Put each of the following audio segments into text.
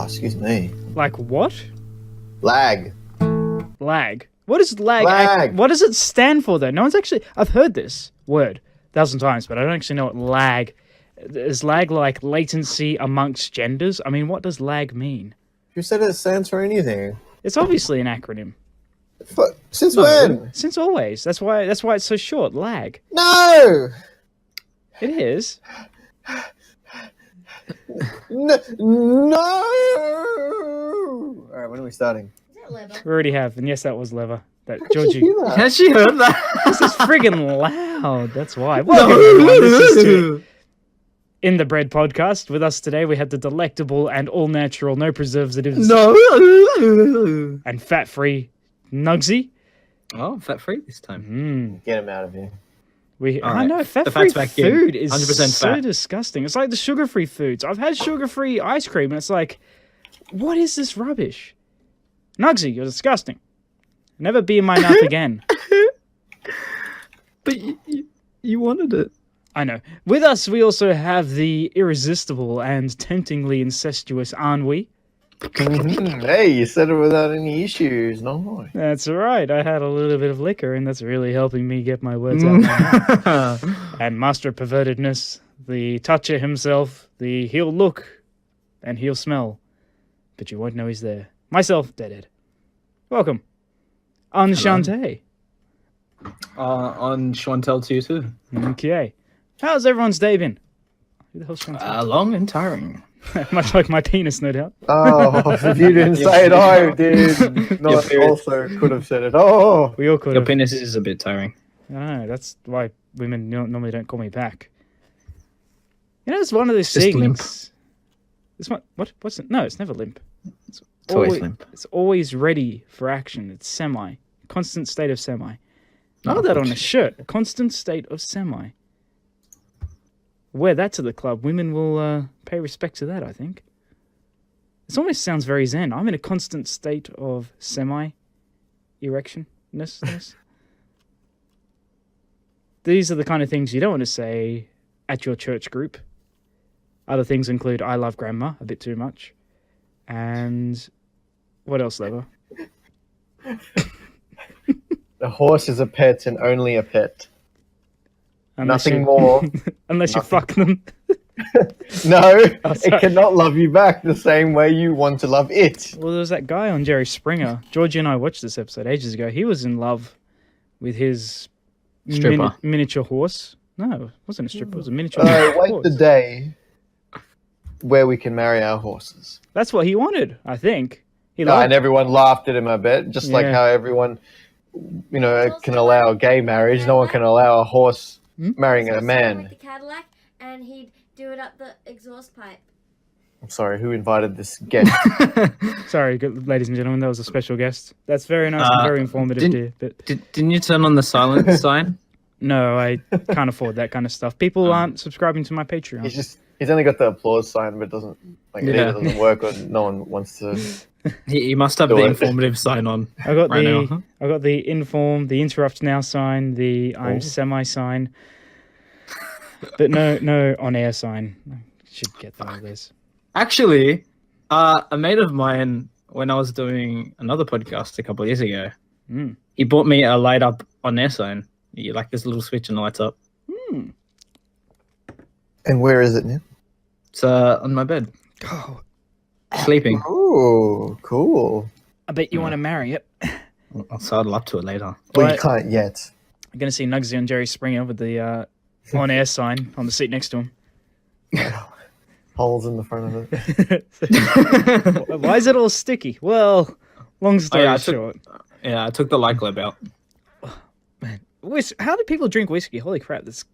excuse me. Like what? Lag. Lag. What is lag? Lag. What does it stand for, though? No one's actually... I've heard this word 1,000 times, but I don't actually know what lag... Is lag like latency amongst genders? I mean, what does lag mean? Who said it stands for anything? It's obviously an acronym. Since when? Since always. That's why it's so short. Lag. No! It is. No! Alright, when are we starting? Is that leather? We already have, and yes, that was leather. That How'd you Georgie. hear that? Has she heard that? This is friggin' loud. That's why. Welcome, everyone. This is to In the Bread podcast. With us today, we have the delectable and all natural, no preservatives, and fat-free Nugsy. Oh, fat free this time. Get him out of here. I know The fat-free fat's back in. food is 100% so fat. disgusting. It's like the sugar-free foods. I've had sugar-free ice cream, and it's like, what is this rubbish? Nugsy, you're disgusting. Never be in my mouth again. But you wanted it. I know. With us, we also have the irresistible and temptingly incestuous Anwi. Hey, you said it without any issues. No. That's right. I had a little bit of liquor, and that's really helping me get my words out. My mouth. And master of pervertedness, the toucher himself, the he'll look and he'll smell, but you won't know he's there. Myself, Deadhead. Welcome. Enchante. On Chantel too. Okay. How's everyone's day been? Who the hell's Chantel? Long and tiring. Much like my penis, no doubt. Oh, if you didn't say it, I did. No, also could have said it. Oh. We all could Your have. penis is a bit tiring. I know, that's why women normally don't call me back. You know, it's one of those Just things. limp. It's what's it? No, it's never limp. It's always limp. It's always ready for action. It's semi. Constant state of semi. I Oh, got that on a good. shirt. Constant state of semi. Wear that to the club. Women will pay respect to that, I think. This almost sounds very zen. I'm in a constant state of semi-erectionness. These are the kind of things you don't want to say at your church group. Other things include I love grandma a bit too much. And what else, Lever? The horse is a pet and only a pet. Nothing you, more. Unless you Nothing. fuck them. No, Oh, it sorry. cannot love you back the same way you want to love it. Well, there was that guy on Jerry Springer. Georgie and I watched this episode ages ago. He was in love with his Stripper. miniature horse. No, it wasn't a stripper. It was a miniature horse. Wait the day where we can marry our horses. That's what he wanted, I think. He And liked everyone laughed at him, I bet. Just like Yeah. how everyone, can allow gay marriage. No one can allow a horse marrying a Like man. the Cadillac, and he'd do it up the exhaust pipe. I'm sorry, who invited this guest? Sorry, ladies and gentlemen, that was a special guest. That's very nice and very informative, dear. But Didn't you turn on the silent sign? no, I can't afford that kind of stuff. People aren't subscribing to my Patreon. He's only got the applause sign, but it doesn't Yeah. it doesn't work, or no one wants to. He must have Do the it. informative sign on. I got right the now. I got the inform, the interrupt now sign, the I'm Oh. semi sign, but no on air sign. I should get that. Those. Actually, a mate of mine, when I was doing another podcast a couple of years ago, Mm. he bought me a light up on air sign. You like this little switch and it lights up. And where is it now? It's on my bed, Oh, sleeping. Oh, cool. I bet you want to marry it. I'll sidle up to it later. Well, Right. you can't yet. I'm gonna see Nugsy on Jerry Springer with the on air sign on the seat next to him. Holes in the front of it. Why is it all sticky? Well, long story yeah, I took- short. Yeah, I took the light globe out. Man, how do people drink whiskey? Holy crap! That's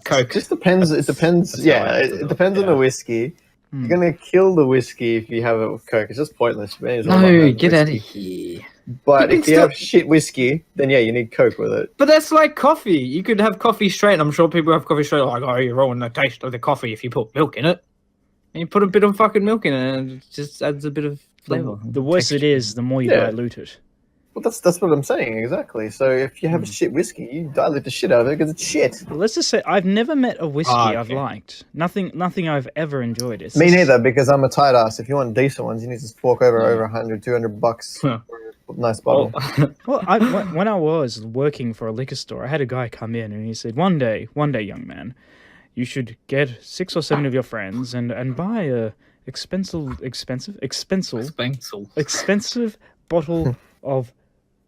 Coke. It just depends. It depends. That's how Yeah, I it depends on the whiskey. Hmm. You're gonna kill the whiskey if you have it with Coke. It's just pointless. Man, it's all about No, having get out of whiskey. here. But You can if you still- have shit whiskey, then yeah, you need Coke with it. But that's like coffee. You could have coffee straight. And I'm sure people have coffee straight. Like, oh, you ruin the taste of the coffee if you put milk in it. And you put a bit of fucking milk in it, and it just adds a bit of flavor. the worse it texture. is, the more you Yeah. dilute it. Well, that's what I'm saying exactly. So if you have a shit whiskey, you dilute the shit out of it because it's shit. Let's just say I've never met a whiskey I've okay. liked. Nothing I've ever enjoyed. It's Me just- neither, because I'm a tight ass. If you want decent ones, you need to fork over $100, $200 Huh. for a nice bottle. Well, when I was working for a liquor store, I had a guy come in and he said, "One day, young man, you should get 6 or 7 of your friends and buy a expensive bottle of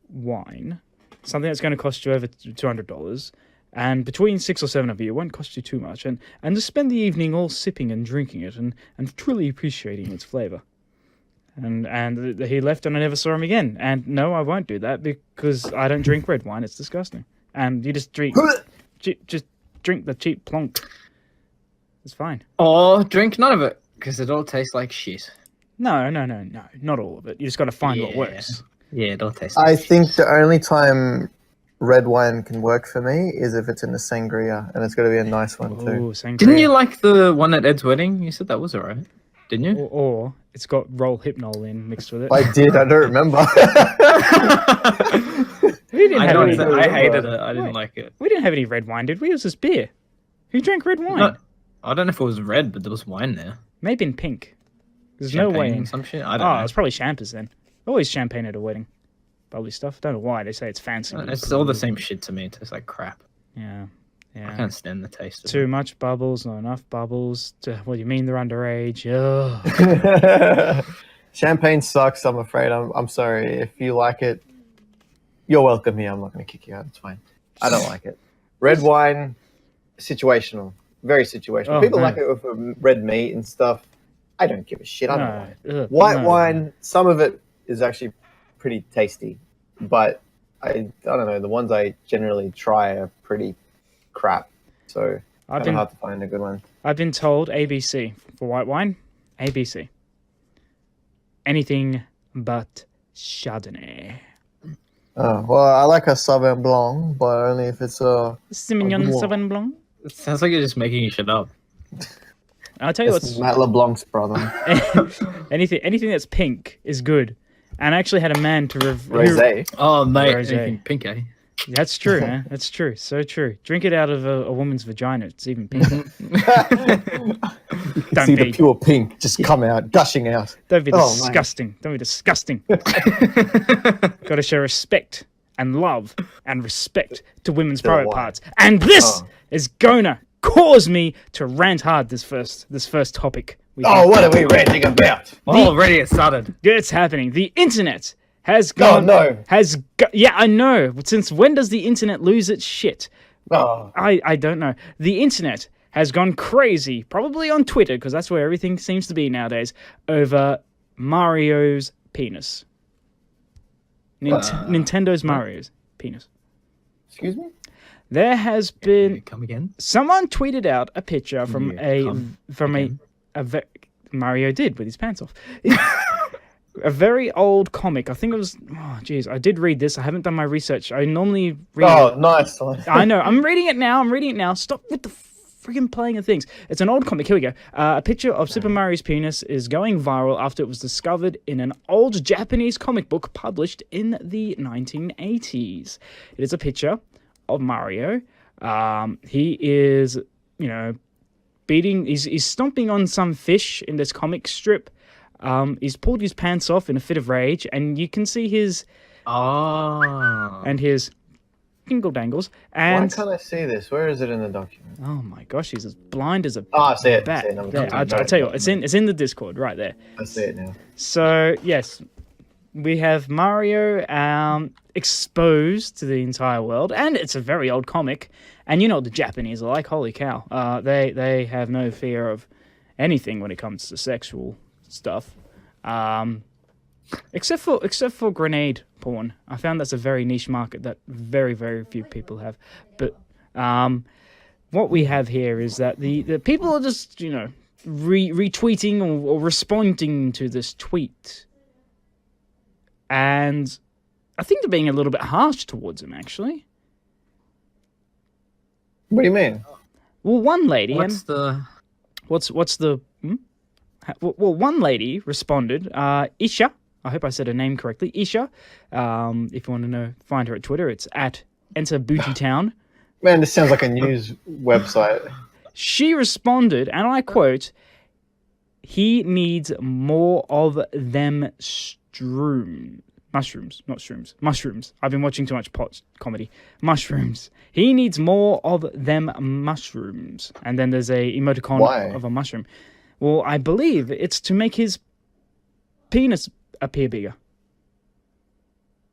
wine, something that's going to cost you over $200, and between 6 or 7 of you, it won't cost you too much, and just spend the evening all sipping and drinking it and truly appreciating its flavor." And he left, and I never saw him again. And no, I won't do that because I don't drink red wine. It's disgusting. And you just drink the cheap plonk. It's fine. Or drink none of it, because it all tastes like shit. No, not all of it. You just got to find what works. Yeah, it all tastes I like think shit. the only time red wine can work for me is if it's in a sangria, and it's got to be a nice one too. Ooh, sangria. Didn't you like the one at Ed's wedding? You said that was alright, didn't you? Or it's got roll hypnol in mixed with it. I did. I don't remember. We didn't have any. I hated it. I didn't Wait. like it. We didn't have any red wine, did we? It was just beer. Who drank red wine? No, I don't know if it was red, but there was wine there. Maybe in pink. There's no way Champagne in. and some shit. I don't Oh, know. it's probably champers then. Always champagne at a wedding. Bubbly stuff. Don't know why they say it's fancy. It's all the same shit to me. It tastes like crap. Yeah. I Yeah. can't stand the taste of Too it. much bubbles, not enough bubbles. What do you mean they're underage? Ugh. Champagne sucks. I'm afraid. I'm sorry. If you like it, you're welcome here. I'm not going to kick you out. It's fine. I don't like it. Red wine, situational. Very situational. Oh, People no. like it with red meat and stuff. I don't give a shit. I don't No. like it. Ugh, White no. wine, some of it is actually pretty tasty, but I don't know. The ones I generally try are pretty crap. So I've kind of been hard to find a good one. I've been told ABC for white wine. ABC. Anything but Chardonnay. Oh, well, I like a Sauvignon Blanc, but only if it's a. Semignon Wow. Sauvignon Blanc. It sounds like you're just making shit up. I'll tell you It's what's Matt LeBlanc's brother. anything that's pink is good. And I actually had a man to Rosé. Oh, mate. Rosé. Anything pink, eh? That's true, man. That's true. So true. Drink it out of a woman's vagina. It's even pinker. Don't See be, the pure pink just come out, gushing out. don't be Oh, man. disgusting. Don't be disgusting. Got to show respect and love and respect to women's Still private wine. parts. And this Oh. is gonna cause me to rant hard. This first topic. Oh, what are we ranting about? Already it started. It's happening. The internet has gone. no. Yeah, I know. Since when does the internet lose its shit? Oh, I don't know. The internet has gone crazy, probably on Twitter, because that's where everything seems to be nowadays, over Mario's penis. Nintendo's Mario's penis. excuse me? There has been Come again? someone tweeted out a picture from Yeah, come again. Mario did with his pants off. A very old comic. I think it was. Oh, jeez. I did read this. I haven't done my research. I normally read. Oh, nice one. I know. I'm reading it now. Stop with the friggin' playing of things. It's an old comic. Here we go. A picture of Super Mario's penis is going viral after it was discovered in an old Japanese comic book published in the 1980s. It is a picture of Mario. He is, beating. He's stomping on some fish in this comic strip. He's pulled his pants off in a fit of rage, and you can see his Oh. his dingle dangles. Why And can't I see this? Where is it in the document? oh my gosh, he's as blind as a Oh, I see it. I bat. see it. I'm There, sorry. I'll tell you what, it's in the Discord right there. I see it now. So yes, we have Mario exposed to the entire world, and it's a very old comic. And you know what the Japanese are like? Holy cow! They have no fear of anything when it comes to sexual stuff, except for grenade porn. I found that's a very niche market that very few people have. But what we have here is that the people are just retweeting or responding to this tweet, and I think they're being a little bit harsh towards him actually. What do you mean? Well, one lady What's the... What's the? Well, one lady responded, Isha, I hope I said her name correctly. Isha. If you want to know, find her at Twitter. It's at Enter Booty Town. Man, this sounds like a news website. She responded, and I quote, "He needs more of them mushrooms, not shrooms. Mushrooms. I've been watching too much pot comedy. Mushrooms. He needs more of them mushrooms." And then there's a emoticon Why? of a mushroom. Well, I believe it's to make his penis appear bigger.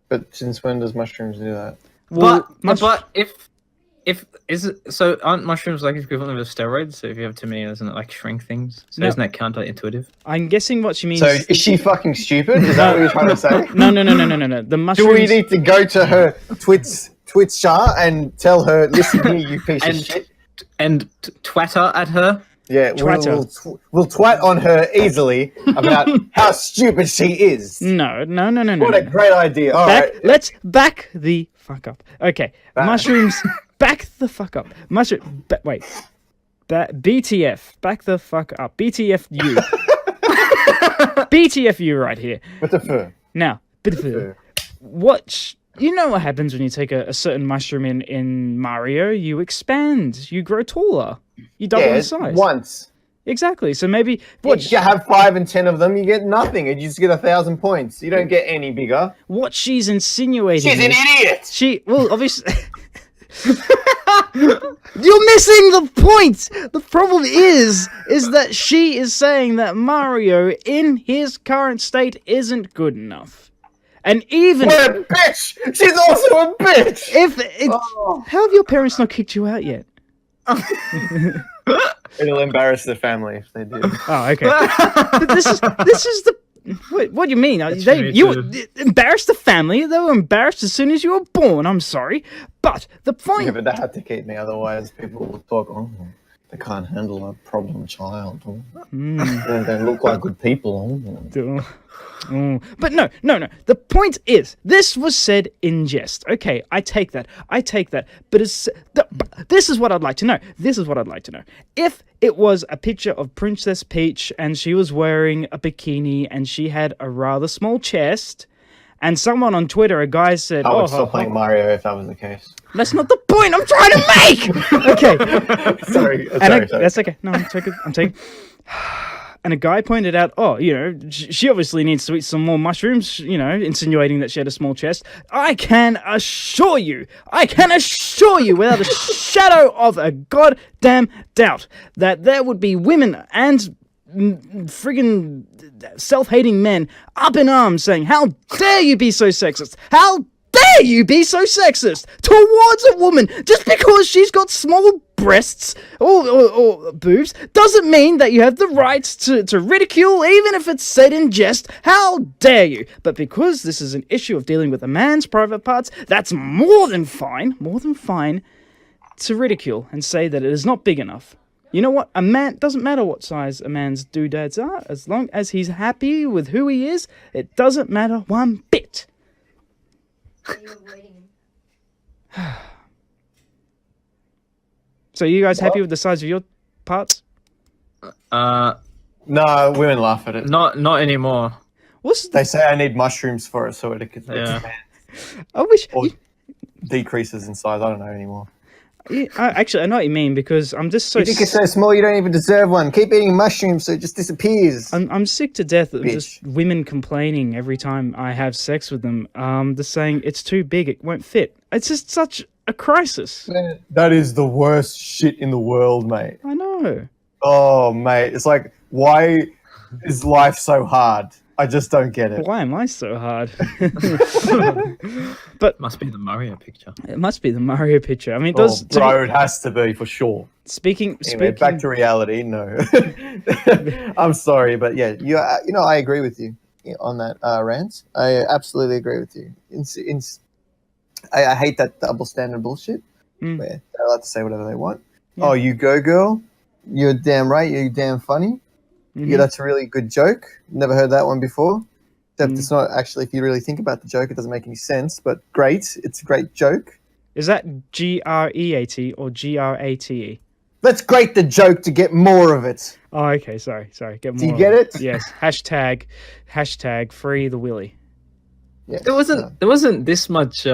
But since when does mushrooms do that? Well, But if is it so? Aren't mushrooms like equivalent of steroids? So if you have too many, doesn't it like shrink things? So No. isn't that counterintuitive? I'm guessing what she means. So is she fucking stupid? Is that what you're trying to say? No. The Do mushrooms. we need to go to her Twitch chart and tell her, listen here, you piece of shit? And twatter at her. Yeah, Twitter. we'll twat on her easily about how stupid she is. No. What a great idea. All right. Let's back the fuck up. Okay, mushrooms. Back the fuck up. Wait. BTF. Back the fuck up. BTFU. BTFU right here. With the fur. Now, you know what happens when you take a certain mushroom in Mario? You expand. You grow taller. You double in size. Once. Exactly. So maybe If you have 5 and 10 of them, you get nothing. You just get 1,000 points. You don't get any bigger. what she's insinuating. She's an idiot. Obviously. You're missing the point. The problem is that she is saying that Mario, in his current state, isn't good enough. And even What a bitch. She's also a bitch. how have your parents not kicked you out yet? It'll embarrass the family if they do. Oh, okay. But this is the. What do you mean? Embarrassed the family? They were embarrassed as soon as you were born. I'm sorry, but the point. Yeah, but they had to keep me, otherwise people will talk. Oh, they can't handle a problem child. Oh. They don't look like good people. Oh. But no. The point is, this was said in jest. Okay, I take that. But this is what I'd like to know. If it was a picture of Princess Peach and she was wearing a bikini and she had a rather small chest, and someone on Twitter, a guy said, I would stop playing Mario if that was the case. That's not the point I'm trying to make! Okay. Sorry. That's okay. No, I'm taking. And a guy pointed out, she obviously needs to eat some more mushrooms, insinuating that she had a small chest. I can assure you, without a shadow of a goddamn doubt, that there would be women and friggin' self-hating men up in arms saying, how dare you be so sexist? How dare you be so sexist towards a woman just because she's got small breasts or boobs doesn't mean that you have the right to ridicule, even if it's said in jest. How dare you? But because this is an issue of dealing with a man's private parts, that's more than fine to ridicule and say that it is not big enough. You know what? A man, doesn't matter what size a man's doodads are, as long as he's happy with who he is, it doesn't matter one bit. Are you avoiding him? So you guys happy with the size of your parts? No, women laugh at it. Not anymore. They say I need mushrooms for it so it can expand. I wish. Or decreases in size. I don't know anymore. Actually, I know what you mean, because I'm just so. You think it's so small you don't even deserve one. Keep eating mushrooms so it just disappears. I'm sick to death of Bitch. just women complaining every time I have sex with them. Just saying it's too big, it won't fit. It's just such a crisis. That is the worst shit in the world, mate. I know. Oh, mate. It's like, why is life so hard? I just don't get it. Why am I so hard? But Must be the Mario picture. it must be the Mario picture. I mean, it Oh, does. bro, it has to be for sure. Speaking. Anyway, back to reality. No, I'm sorry, but yeah, I agree with you on that rant. I absolutely agree with you. I hate that double standard bullshit where they're allowed to say whatever they want. Yeah. Oh, you go, girl. You're damn right. You're damn funny. Mhm. Yeah, that's a really good joke. Never heard that one before. Except it's not actually, if you really think about the joke, it doesn't make any sense. But great. It's a great joke. Is that GREAT or GRATE? Let's grate the joke to get more of it. Oh, okay. Sorry. Get more. Do you get it? Yes. Hashtag free the willy. Yes. There wasn't this much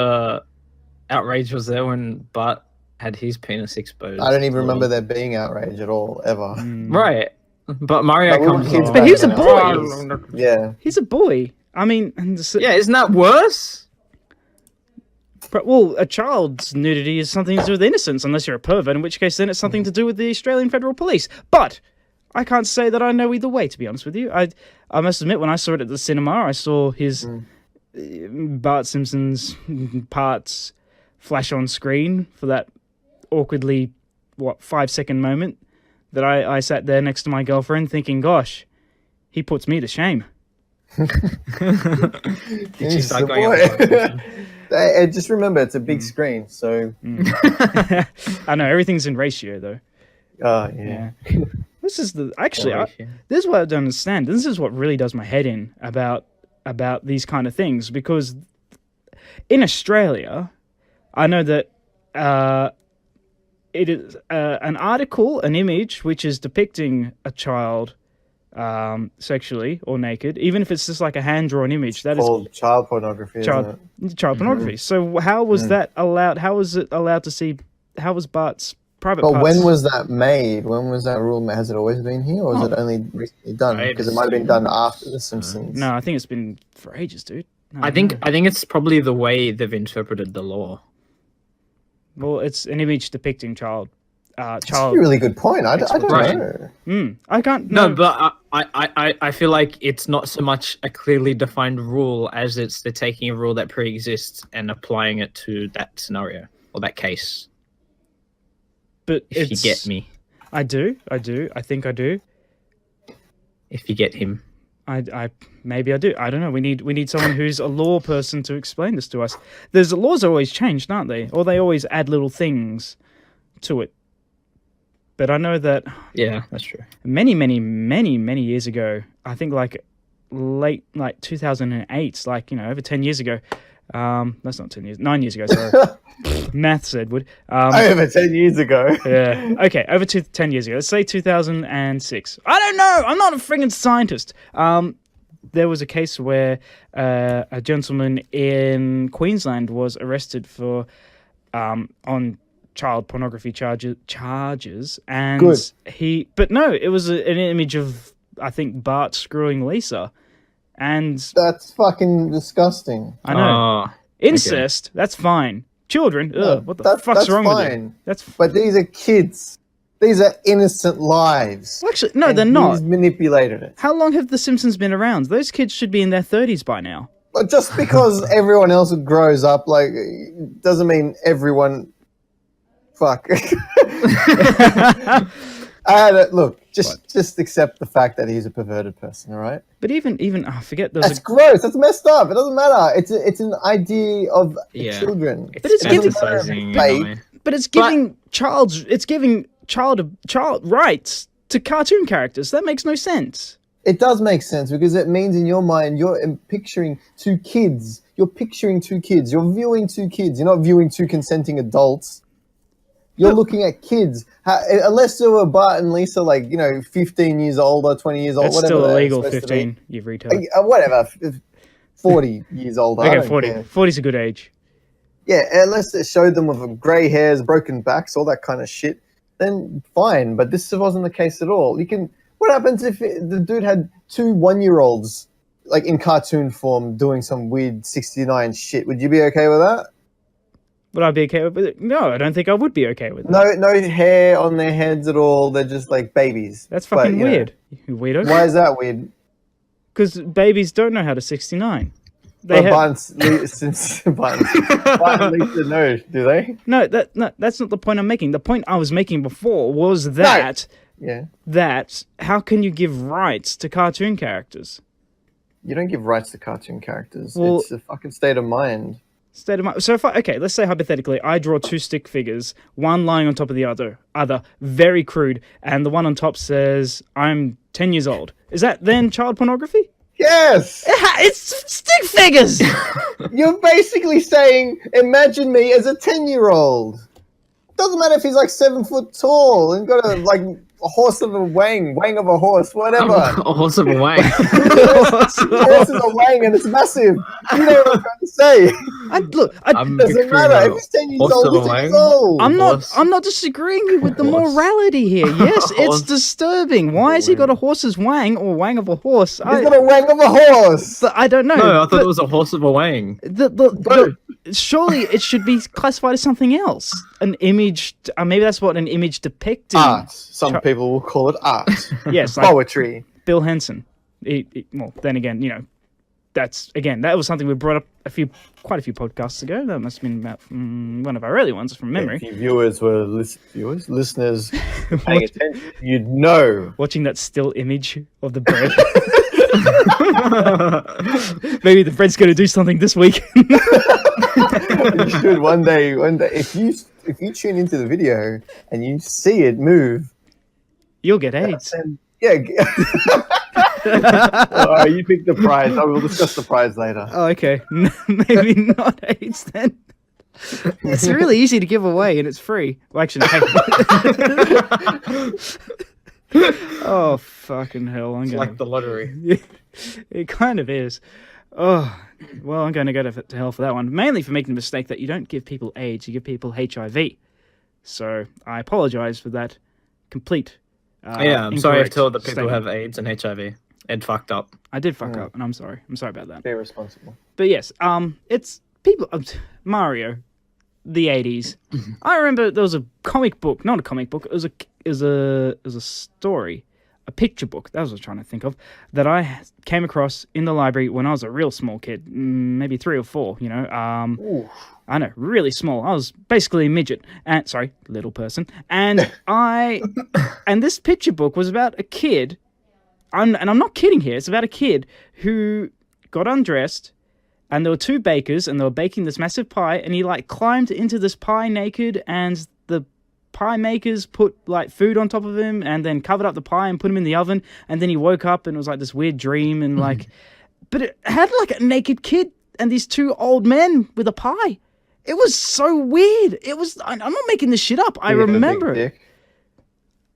outrage, was there, when Bart had his penis exposed? I don't even remember there being outrage at all, ever. Right. But Mario But we were comes kids on. But back he was a then. boy. Yeah. He's a boy. I mean, Yeah, isn't that worse? well, a child's nudity is something to do with innocence, unless you're a pervert, in which case then it's something to do with the Australian Federal Police. But I can't say that I know either way, to be honest with you. I must admit, when I saw it at the cinema, I saw his Bart Simpson's parts flash on screen for that awkwardly, 5-second moment that I sat there next to my girlfriend thinking, gosh, he puts me to shame. He's start the going boy. Hey, just remember, it's a big screen, so... I know, everything's in ratio, though. Oh, yeah. This is the... Actually, this is what I don't understand. This is what really does my head in about these kind of things, because in Australia, I know that it is an article, an image, which is depicting a child sexually or naked, even if it's just like a hand-drawn image. That is called child pornography, child pornography. So how was that allowed? How was it allowed to see? How was Bart's private But parts? when was that made? When was that rule made? Has it always been here, or is it only recently done? Because it might have been done after The Simpsons. No, I think it's been for ages, dude. No, I think it's probably the way they've interpreted the law. Well, it's an image depicting child. That's a really good point. I don't Right. know. I can't. No, but I feel like it's not so much a clearly defined rule as they're taking a rule that pre-exists and applying it to that scenario or that case. But If you get me. I do. I think I do. If you get him. I maybe I do. I don't know. We need someone who's a law person to explain this to us. The laws are always changed, aren't they? Or they always add little things to it. But I know that Yeah, that's true. many years ago, I think late 2008, over 10 years ago. That's not 10 years, 9 years ago. Sorry, maths, Edward. Over 10 years ago. Yeah. Okay, over 10 years ago. Let's say 2006. I don't know. I'm not a friggin' scientist. There was a case where a gentleman in Queensland was arrested for on child pornography charges, and Good. But no, it was an image of, I think, Bart screwing Lisa, and That's fucking disgusting. I know Oh, incest. That's fine. Children, what the fuck's that's wrong with fine. you? But these are kids. These are innocent lives. Well, actually, no, And they're not. he's manipulated it. How long have The Simpsons been around? Those kids should be in their 30s by now. But just because everyone else grows up, doesn't mean everyone... Fuck. Look, just accept the fact that he's a perverted person, all right? But even I forget. That's gross. That's messed up. It doesn't matter. It's an idea of children. But it's giving- Babe. But it's giving child rights to cartoon characters. That makes no sense. It does make sense because it means in your mind you're picturing two kids. You're picturing two kids. You're viewing two kids. You're not viewing two consenting adults. You're looking at kids. Unless they were Bart and Lisa, 15 years old or 20 years old, That's whatever. still they're illegal. supposed to be. 15. You've retarded. Whatever. 40 years old. I Okay, don't 40. care. 40's a good age. Yeah, unless it showed them with grey hairs, broken backs, all that kind of shit, then fine. But this wasn't the case at all. What happens if the dude had 2 1-year-olds, in cartoon form, doing some weird 69 shit? Would you be okay with that? Would I be okay with it? No, I don't think I would be okay with it. No hair on their heads at all. They're just like babies. That's fucking But, weird. You weirdo. Why is that weird? Because babies don't know how to 69. Bart and Lisa know, do they? No, that's not the point I'm making. The point I was making before was that how can you give rights to cartoon characters? You don't give rights to cartoon characters. Well, it's a fucking state of mind. State of mind. So let's say hypothetically, I draw 2 stick figures, one lying on top of the other, very crude, and the one on top says, "I'm 10 years old." Is that then child pornography? Yes! It's stick figures! You're basically saying, imagine me as a 10-year-old. Doesn't matter if he's like 7 foot tall and got a like a horse of a wang of a horse, whatever. A horse of a wang. Horse is a wang and it's massive. You know what I'm trying to say? Doesn't matter. If he's 10 years old, he's 10 years old. I'm not disagreeing with the morality here. Yes, it's disturbing. Why has he got a horse's wang or wang of a horse? He's got a wang of a horse. I don't know. No, I thought it was a horse of a wang. Surely it should be classified as something else. An image. Maybe that's what an image depicting. Art. Some people will call it art. Yes, like poetry. Bill Henson. Well, then again, that was something we brought up quite a few podcasts ago. That must have been about one of our early ones from memory. If viewers were listeners paying attention, you'd know. Watching that still image of the bread. Maybe the bread's going to do something this week. You should one day. If you tune into the video and you see it move, you'll get AIDS. Yeah. All right, you pick the prize. I will discuss the prize later. Oh, okay. Maybe not AIDS then. It's really easy to give away and it's free. Well, actually, oh, fucking hell. It's like the lottery. It kind of is. Oh, well, I'm going to go to hell for that one. Mainly for making the mistake that you don't give people AIDS, you give people HIV. So I apologize for that complete I'm sorry I've told the people statement. who have AIDS and HIV. Ed fucked up. I did fuck up, and I'm sorry. I'm sorry about that. Be responsible. But yes, it's people. Mario, the 80s. I remember there was a comic book, not a comic book. It was a story, a picture book. That was what I was trying to think of. That I came across in the library when I was a real small kid, maybe 3 or 4. You know, Ooh. I know, really small. I was basically a midget, and little person. And and this picture book was about a kid. I'm not kidding here. It's about a kid who got undressed, and there were 2 bakers, and they were baking this massive pie, and he like climbed into this pie naked, and the pie makers put like food on top of him, and then covered up the pie and put him in the oven, and then he woke up, and it was like this weird dream, and like, but it had like a naked kid and these 2 old men with a pie. It was so weird. It was. I'm not making this shit up. I remember it.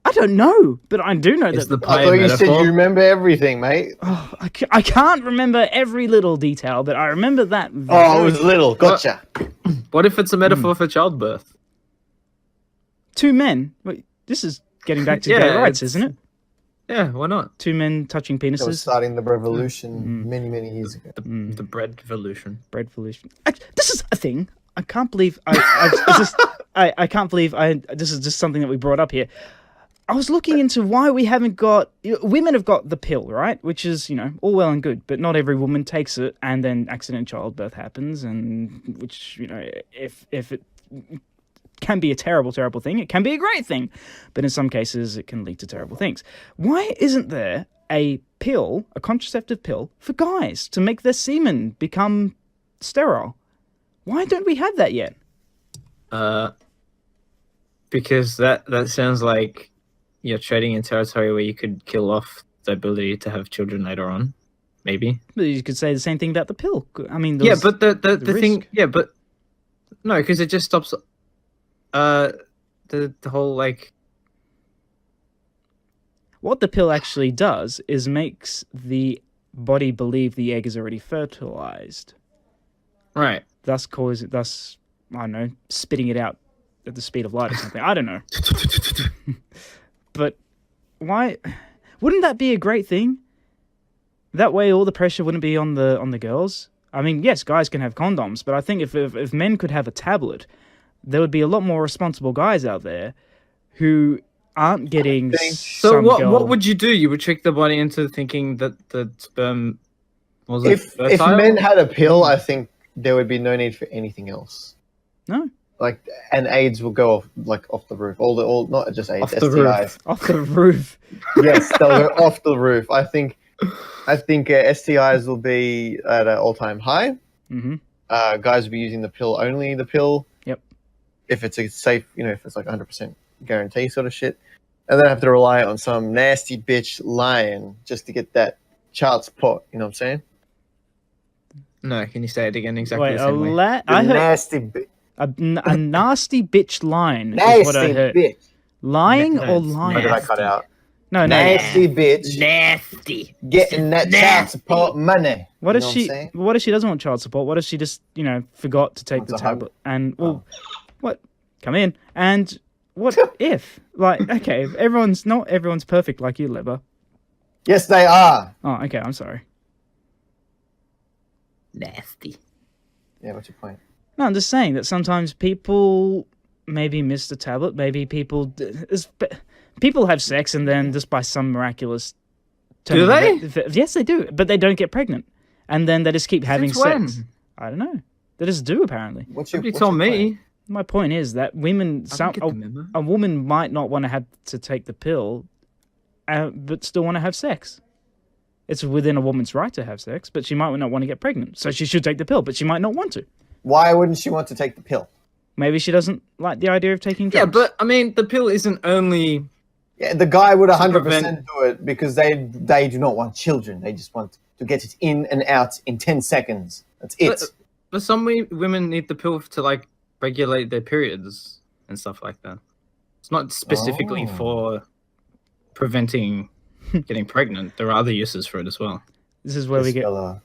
I don't know, but I do know that. I thought you said you remember everything, mate. Oh, I can't remember every little detail, but I remember that. Oh, it was little. Gotcha. What if it's a metaphor for childbirth? 2 men. Wait, this is getting back to gay rights, isn't it? Yeah, why not? 2 men touching penises. That was starting the revolution many, many years ago. The bread revolution. Bread revolution. This is a thing. I can't believe I can't believe this is just something that we brought up here. I was looking into why we haven't got... Women have got the pill, right? Which is, all well and good, but not every woman takes it, and then accident childbirth happens, and which, if it can be a terrible, terrible thing, it can be a great thing, but in some cases it can lead to terrible things. Why isn't there a pill, a contraceptive pill, for guys to make their semen become sterile? Why don't we have that yet? Because that sounds like you're treading in territory where you could kill off the ability to have children later on. Maybe. But you could say the same thing about the pill. I mean, yeah, but the thing, yeah, but no, because it just stops. The whole like. What the pill actually does is makes the body believe the egg is already fertilized. Right. Thus, I don't know, spitting it out at the speed of light or something. I don't know. But why? Wouldn't that be a great thing? That way, all the pressure wouldn't be on the girls. I mean, yes, guys can have condoms, but I think if men could have a tablet, there would be a lot more responsible guys out there who aren't getting. So what would you do? You would trick the body into thinking that the sperm was if men had a pill, I think there would be no need for anything else. No. And AIDS will go off the roof. All not just AIDS, off STIs. Off the roof. Yes, they'll go off the roof. I think STIs will be at an all-time high. Mm-hmm. Guys will be using the pill only. The pill. Yep. If it's a safe, if it's like 100% guarantee sort of shit, and then have to rely on some nasty bitch lying just to get that child support. You know what I'm saying? No, can you say it again exactly Wait, the same way? Nasty bitch. A nasty bitch line is what I Nasty heard. bitch. Lying No, or it's lying? What did I cut out? No. Nasty bitch. Nasty. Getting that child support money. What You if know she? I'm saying? What if she doesn't want child support? What if she just, forgot to take Wants the a hug? tablet? And what? Come in. And what if? Like, okay, not everyone's perfect like you, Leber. Yes, they are. Oh, okay. I'm sorry. Nasty. Yeah, what's your point? No, I'm just saying that sometimes people maybe miss the tablet. Maybe people have sex and then just by some miraculous. Do they? Yes, they do, but they don't get pregnant, and then they just keep having Since sex. when? I don't know. They just do apparently. Somebody told me. My point is that women, a woman might not want to have to take the pill, but still want to have sex. It's within a woman's right to have sex, but she might not want to get pregnant, so she should take the pill, but she might not want to. Why wouldn't she want to take the pill? Maybe she doesn't like the idea of taking drugs. Yeah, but I mean, the pill isn't only. Yeah, the guy would 100% prevent- do it because they do not want children. They just want to get it in and out in 10 seconds. That's it. But some women need the pill to like regulate their periods and stuff like that. It's not specifically for preventing getting pregnant. There are other uses for it as well. This is where This we get. fella,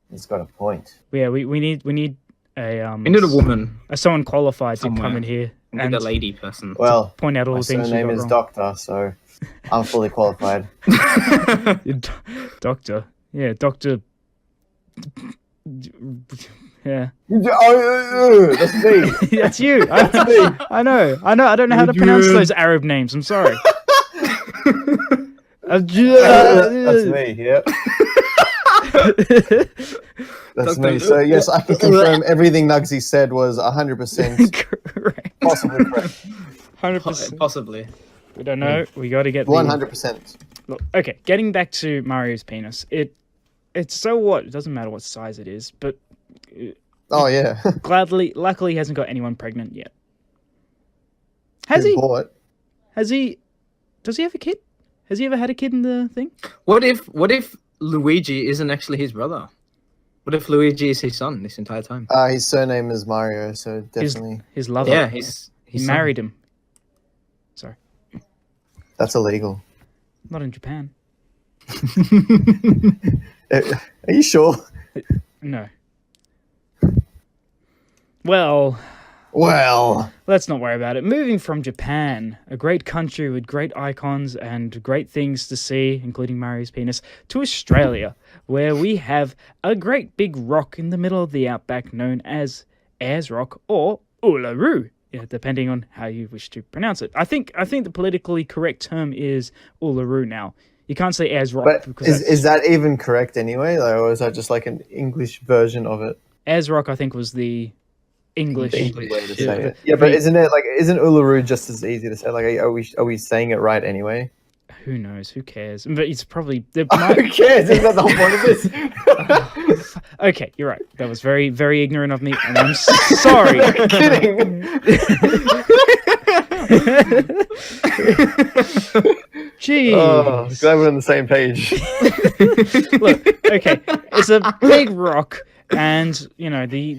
he's got a point. Yeah, we need a We need a woman, someone qualified to somewhere. come in here we and need a lady person. Well, point out all my the things she surname got is wrong. Doctor, so I'm fully qualified. Doctor, yeah, Doctor. Yeah, That's me. that's you. That's me. I know. I don't know how to pronounce those Arab names. I'm sorry. That's me. Yep. That's me. So yes, I can confirm everything Nugsy said was 100% Correct. possibly correct. 100%. Possibly. We don't know. We got to get 100%. Look, okay, getting back to Mario's penis. It's so what? It doesn't matter what size it is, but Oh yeah. luckily, he hasn't got anyone pregnant yet. Has he? Bought. Has he? Does he have a kid? Has he ever had a kid in the thing? What if Luigi isn't actually his brother? What if Luigi is his son this entire time? His surname is Mario, so definitely His lover. Yeah, he he's married him. Sorry, that's illegal. not in Japan. Are you sure? No. Well, let's not worry about it. Moving from Japan, a great country with great icons and great things to see, including Mario's penis, to Australia, where we have a great big rock in the middle of the outback known as Ayers Rock or Uluru, depending on how you wish to pronounce it. I think the politically correct term is Uluru now. You can't say Ayers Rock But because is that even correct anyway? Like, or is that just like an English version of it? Ayers Rock, I think, was the English Way to say Yeah. it. Yeah, but isn't Uluru just as easy to say? Like, are we saying it right anyway? Who knows? Who cares? But it's probably... Who cares? Isn't that the whole point of this? Okay, you're right. That was very, very ignorant of me, and I'm sorry. Kidding. Jeez. Oh, glad we're on the same page. Look, okay, it's a big rock, and the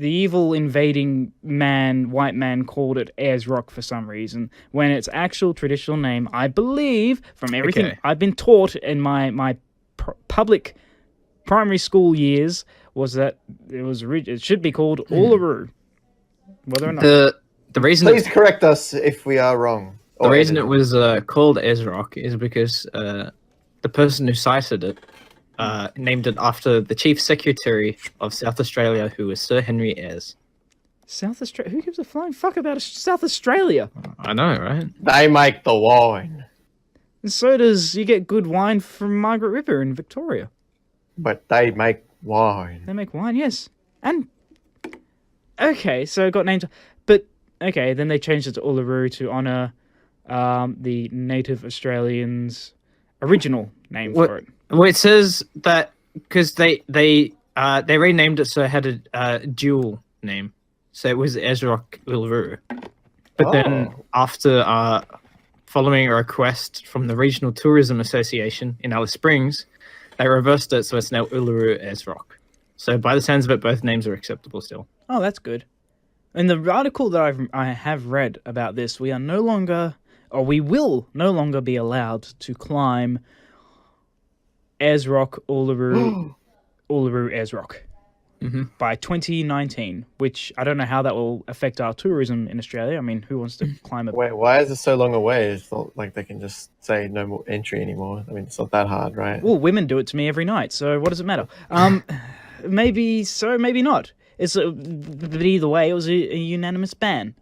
evil invading white man called it Ayers Rock for some reason, when its actual traditional name, I believe, from everything I've been taught in my public primary school years, was that it should be called Uluru. Whether or not the reason Please correct us if we are wrong. the reason it was called Ayers Rock is because the person who cited it named it after the Chief Secretary of South Australia, who was Sir Henry Ayres. South Australia? Who gives a flying fuck about South Australia? I know, right? They make the wine, And so does you get good wine from Margaret River in Victoria. but they make wine. They make wine, yes. And okay, so it got named, but okay, then they changed it to Uluru to honor the native Australians' original name for it. Well, it says that because they renamed it so it had a dual name, so it was Ayers Rock Uluru. But then after following a request from the Regional Tourism Association in Alice Springs, they reversed it so it's now Uluru Ayers Rock. So by the sounds of it, both names are acceptable still. Oh, that's good. In the article that I have read about this, we will no longer be allowed to climb Ayers Rock, Uluru Ayers Rock by 2019, which I don't know how that will affect our tourism in Australia. I mean, who wants to climb a... Wait, why is it so long away? It's not like they can just say no more entry anymore. I mean, it's not that hard, right? Well, women do it to me every night, so what does it matter? Maybe so, maybe not. But either way, it was a unanimous ban.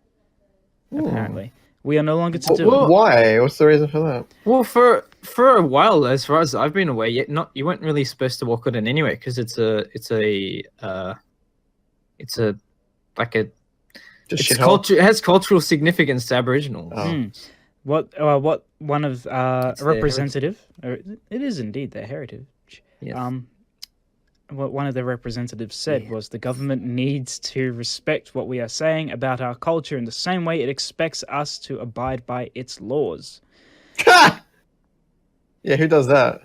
Apparently, we are no longer to do it. Why? What's the reason for that? Well, for a while, as far as I've been away, you weren't really supposed to walk on it anyway, because it has cultural significance to Aboriginals. Oh. What one of a their representative? It is indeed their heritage. Yes. What one of the representatives said was the government needs to respect what we are saying about our culture in the same way it expects us to abide by its laws. Yeah, who does that?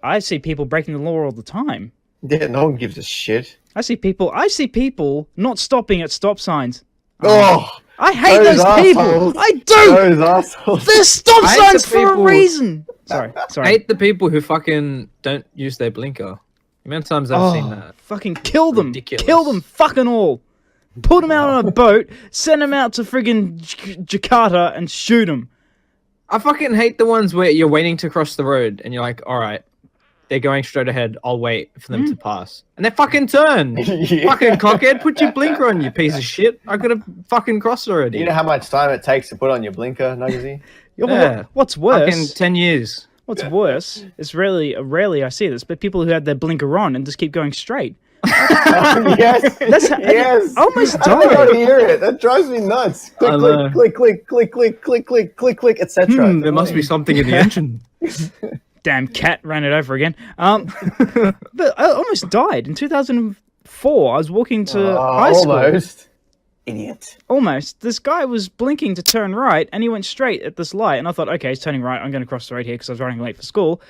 I see people breaking the law all the time. Yeah, no one gives a shit. I see people not stopping at stop signs. Oh, I hate those people. assholes. I do. Those assholes. There's stop I hate signs the for a people- reason. Sorry. I hate the people who fucking don't use their blinker. The amount of times I've seen that. Fucking kill them. Ridiculous. Kill them fucking all. Put them out on a boat, send them out to friggin' Jakarta and shoot them. I fucking hate the ones where you're waiting to cross the road and you're like, all right, they're going straight ahead. I'll wait for them to pass. And they fucking turn. Yeah. Fucking cockhead, put your blinker on, you piece of shit. I could have fucking crossed already. You know how much time it takes to put on your blinker, Nuggetsy? Yeah. What's Fucking worse? 10 years. What's worse? It's rarely I see this, but people who had their blinker on and just keep going straight. Yes. Yes. I almost I don't died. hear it. That drives me nuts. I know. Click, click, click, click, click, click, click, click, etc. There must be something in the engine. Damn cat ran it over again. But I almost died in 2004. I was walking to high school. Almost. Idiot. Almost. This guy was blinking to turn right, and he went straight at this light. And I thought, okay, he's turning right. I'm going to cross the road here because I was running late for school.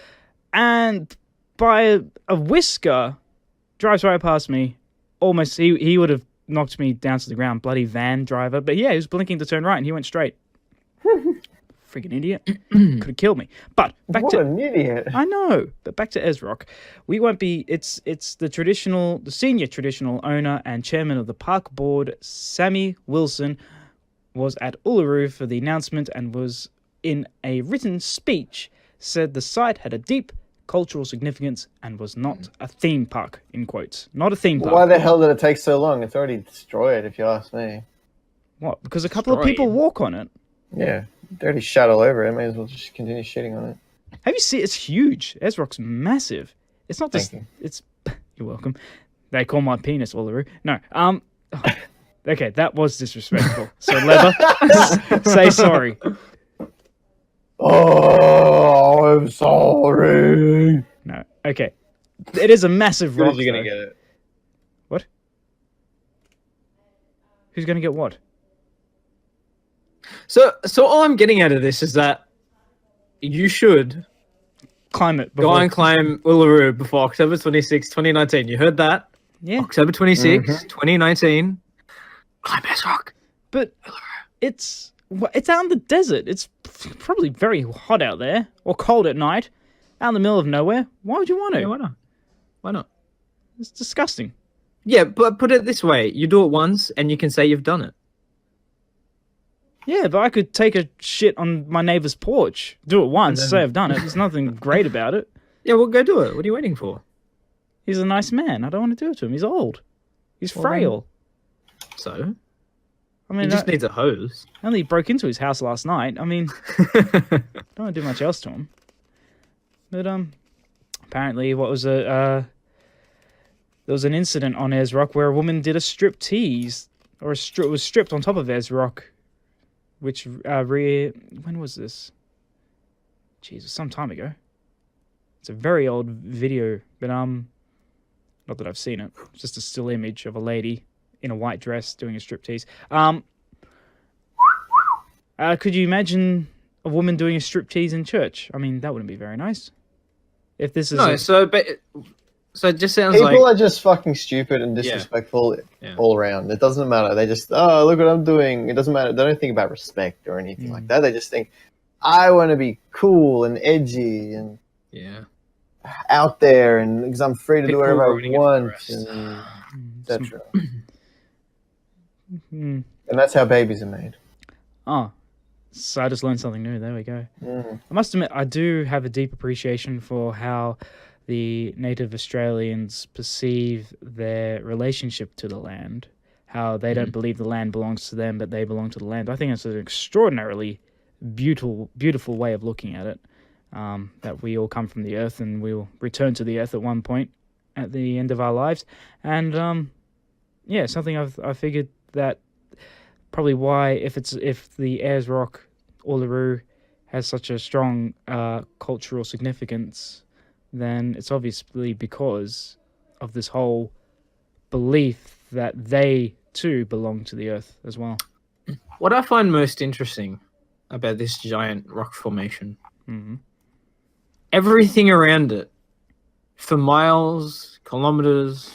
And by a whisker, drives right past me. Almost, he would have knocked me down to the ground. Bloody van driver. But yeah, he was blinking to turn right, and he went straight. Freaking idiot. Could have killed me. But back What to... an idiot. I know, but back to Ayers Rock. We won't be. It's the senior traditional owner and chairman of the park board, Sammy Wilson, was at Uluru for the announcement and was in a written speech said the site had a deep cultural significance and was not a theme park. In quotes, not a theme park. Why the hell did it take so long? It's already destroyed, if you ask me. What? Because a couple of people walk on it. Yeah, they already shot all over it. May as well just continue shitting on it. Have you seen? It's huge. Ayers Rock's massive. It's not just. Thank you. It's. You're welcome. They call my penis Uluru. No. Okay, that was disrespectful. So Leather, say sorry. Oh, I'm sorry. No. Okay. It is a massive rock. You're gonna though. get it. What? Who's gonna get what? So all I'm getting out of this is that you should Climb it. go before- and climb Uluru before October 26, 2019. You heard that? Yeah. October 26, 2019. Climb Ayers Rock. But it's out in the desert. It's probably very hot out there, or cold at night, out in the middle of nowhere. Why would you want to? Yeah, why not? Why not? It's disgusting. Yeah, but put it this way. You do it once and you can say you've done it. Yeah, but I could take a shit on my neighbor's porch, do it once, then- say I've done it. There's nothing great about it. Yeah, well, go do it. What are you waiting for? He's a nice man. I don't want to do it to him. He's old. He's Well, frail. So? I He mean, just I needs a hose. only broke into his house last night. I mean, don't want to do much else to him. But apparently, what was there was an incident on Ayers Rock where a woman did a strip tease, or was stripped on top of Ayers Rock, which when was this? Jesus, some time ago. It's a very old video, but not that I've seen it. It's just a still image of a lady in a white dress doing a striptease. Could you imagine a woman doing a striptease in church? I mean, that wouldn't be very nice. If this is No, so but So it just sounds People like are just fucking stupid and disrespectful Yeah. all around. It doesn't matter. They just, oh, look what I'm doing. It doesn't matter. They don't think about respect or anything like that. They just think, I want to be cool and edgy and out there, and because I'm free to do People whatever I ruining it for the want, rest. and etc. Mm. And that's how babies are made. Oh, so I just learned something new. There we go. Mm. I must admit, I do have a deep appreciation for how the native Australians perceive their relationship to the land, how they don't believe the land belongs to them, but they belong to the land. I think it's an extraordinarily beautiful way of looking at it, that we all come from the earth and we'll return to the earth at one point at the end of our lives. And something I figured that probably why if the Ayers Rock Uluru has such a strong cultural significance, then it's obviously because of this whole belief that they too belong to the earth as well. What I find most interesting about this giant rock formation, everything around it, for miles, kilometers,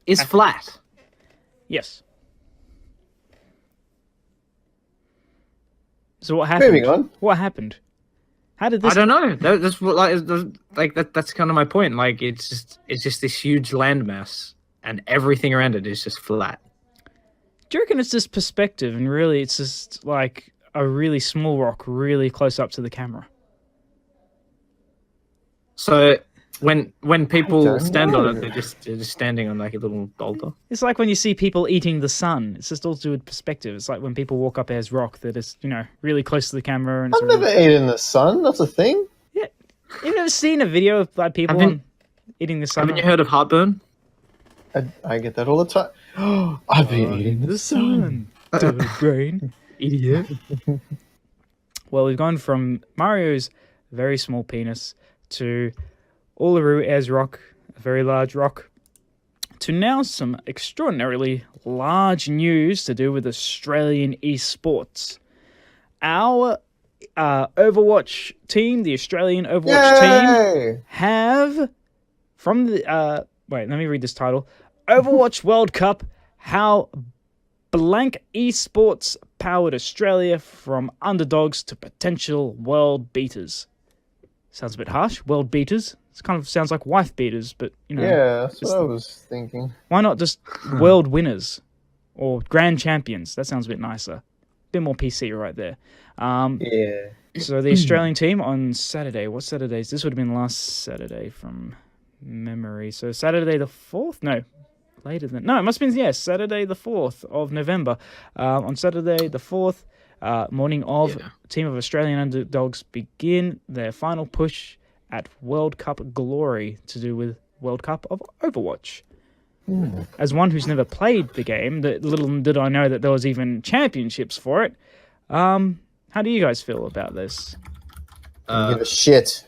is flat. Yes. So what happened? Moving on. What happened? How did this? I don't know. That's what that's kind of my point. Like it's just this huge landmass, and everything around it is just flat. Do you reckon it's just perspective, and really it's just like a really small rock, really close up to the camera? So when people don't stand on know. it, they're just standing on like a little boulder. It's like when you see people eating the sun. It's just all to do with perspective. It's like when people walk up Ayers Rock, that is, really close to the camera. And it's I've never eaten the sun. That's a thing. Yeah. You've never seen a video of like people eating the sun? Haven't you heard of heartburn? I get that all the time. I've been eating the sun. Dirty brain. Idiot. Well, we've gone from Mario's very small penis to Uluru Ayers Rock, a very large rock, to now some extraordinarily large news to do with Australian esports. Our Overwatch team, the Australian Overwatch team, have from the wait, let me read this title. Overwatch World Cup, how blank esports powered Australia from underdogs to potential world beaters. Sounds a bit harsh, world beaters. It kind of sounds like wife beaters, but Yeah, that's what I was thinking. why not just world winners or grand champions? That sounds a bit nicer. A bit more PC right there. Yeah. So the Australian team on Saturday. What Saturdays? This would have been last Saturday from memory. So Saturday the 4th? No, later than... No, it must have been, Saturday the 4th of November. On Saturday the 4th, morning of, team of Australian underdogs begin their final push at World Cup glory to do with World Cup of Overwatch. As one who's never played the game, little did I know that there was even championships for it. How do you guys feel about this? Give a shit.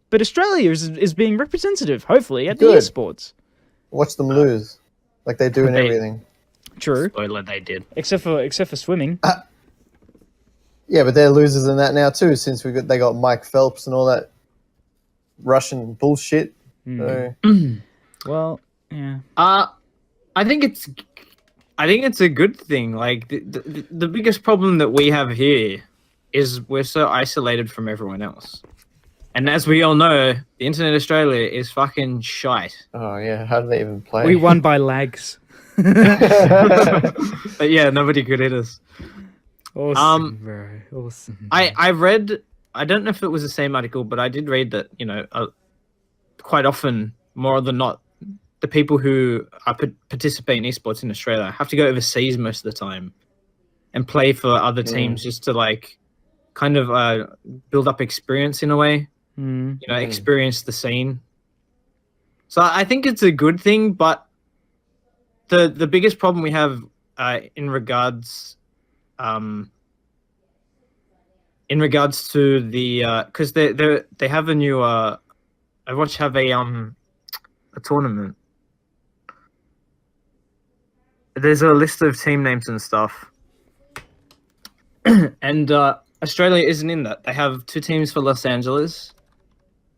But Australia is being representative, hopefully, at the Good. esports. Watch them lose, like they do in everything. True, Spoiler, they did. except for swimming. Yeah, but they're losers in that now too, since they got Mike Phelps and all that Russian bullshit. So, Well, yeah. I think it's a good thing. Like the biggest problem that we have here is we're so isolated from everyone else. And as we all know, the Internet Australia is fucking shite. oh yeah, how do they even play? We won by lags. But yeah, nobody could hit us. Awesome, bro. Awesome. I read, I don't know if it was the same article, but I did read that, quite often, more than not, the people who participate in esports in Australia have to go overseas most of the time and play for other teams just to kind of build up experience in a way, experience the scene. So I think it's a good thing, but the biggest problem we have in regards to the because they have a new Overwatch have a tournament. There's a list of team names and stuff, and Australia isn't in that. They have 2 teams for Los Angeles.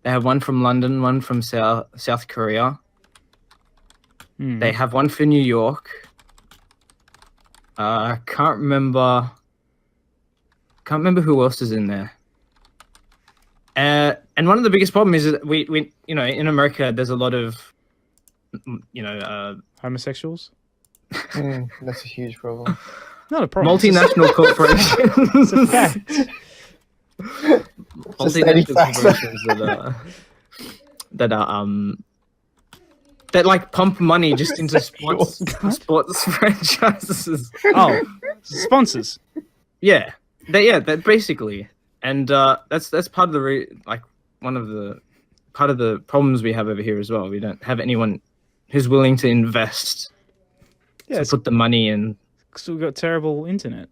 They have one from London, one from South Korea. They have one for New York. I can't remember who else is in there. And one of the biggest problems is that we in America there's a lot of Homosexuals? That's a huge problem. Not a problem. multinational corporations. It's a fact. Multinational corporations that like pump money just into sports franchises. Oh, sponsors. Yeah, that basically, and that's part of the part of the problems we have over here as well. We don't have anyone who's willing to invest to put the money in. Because we've got terrible internet.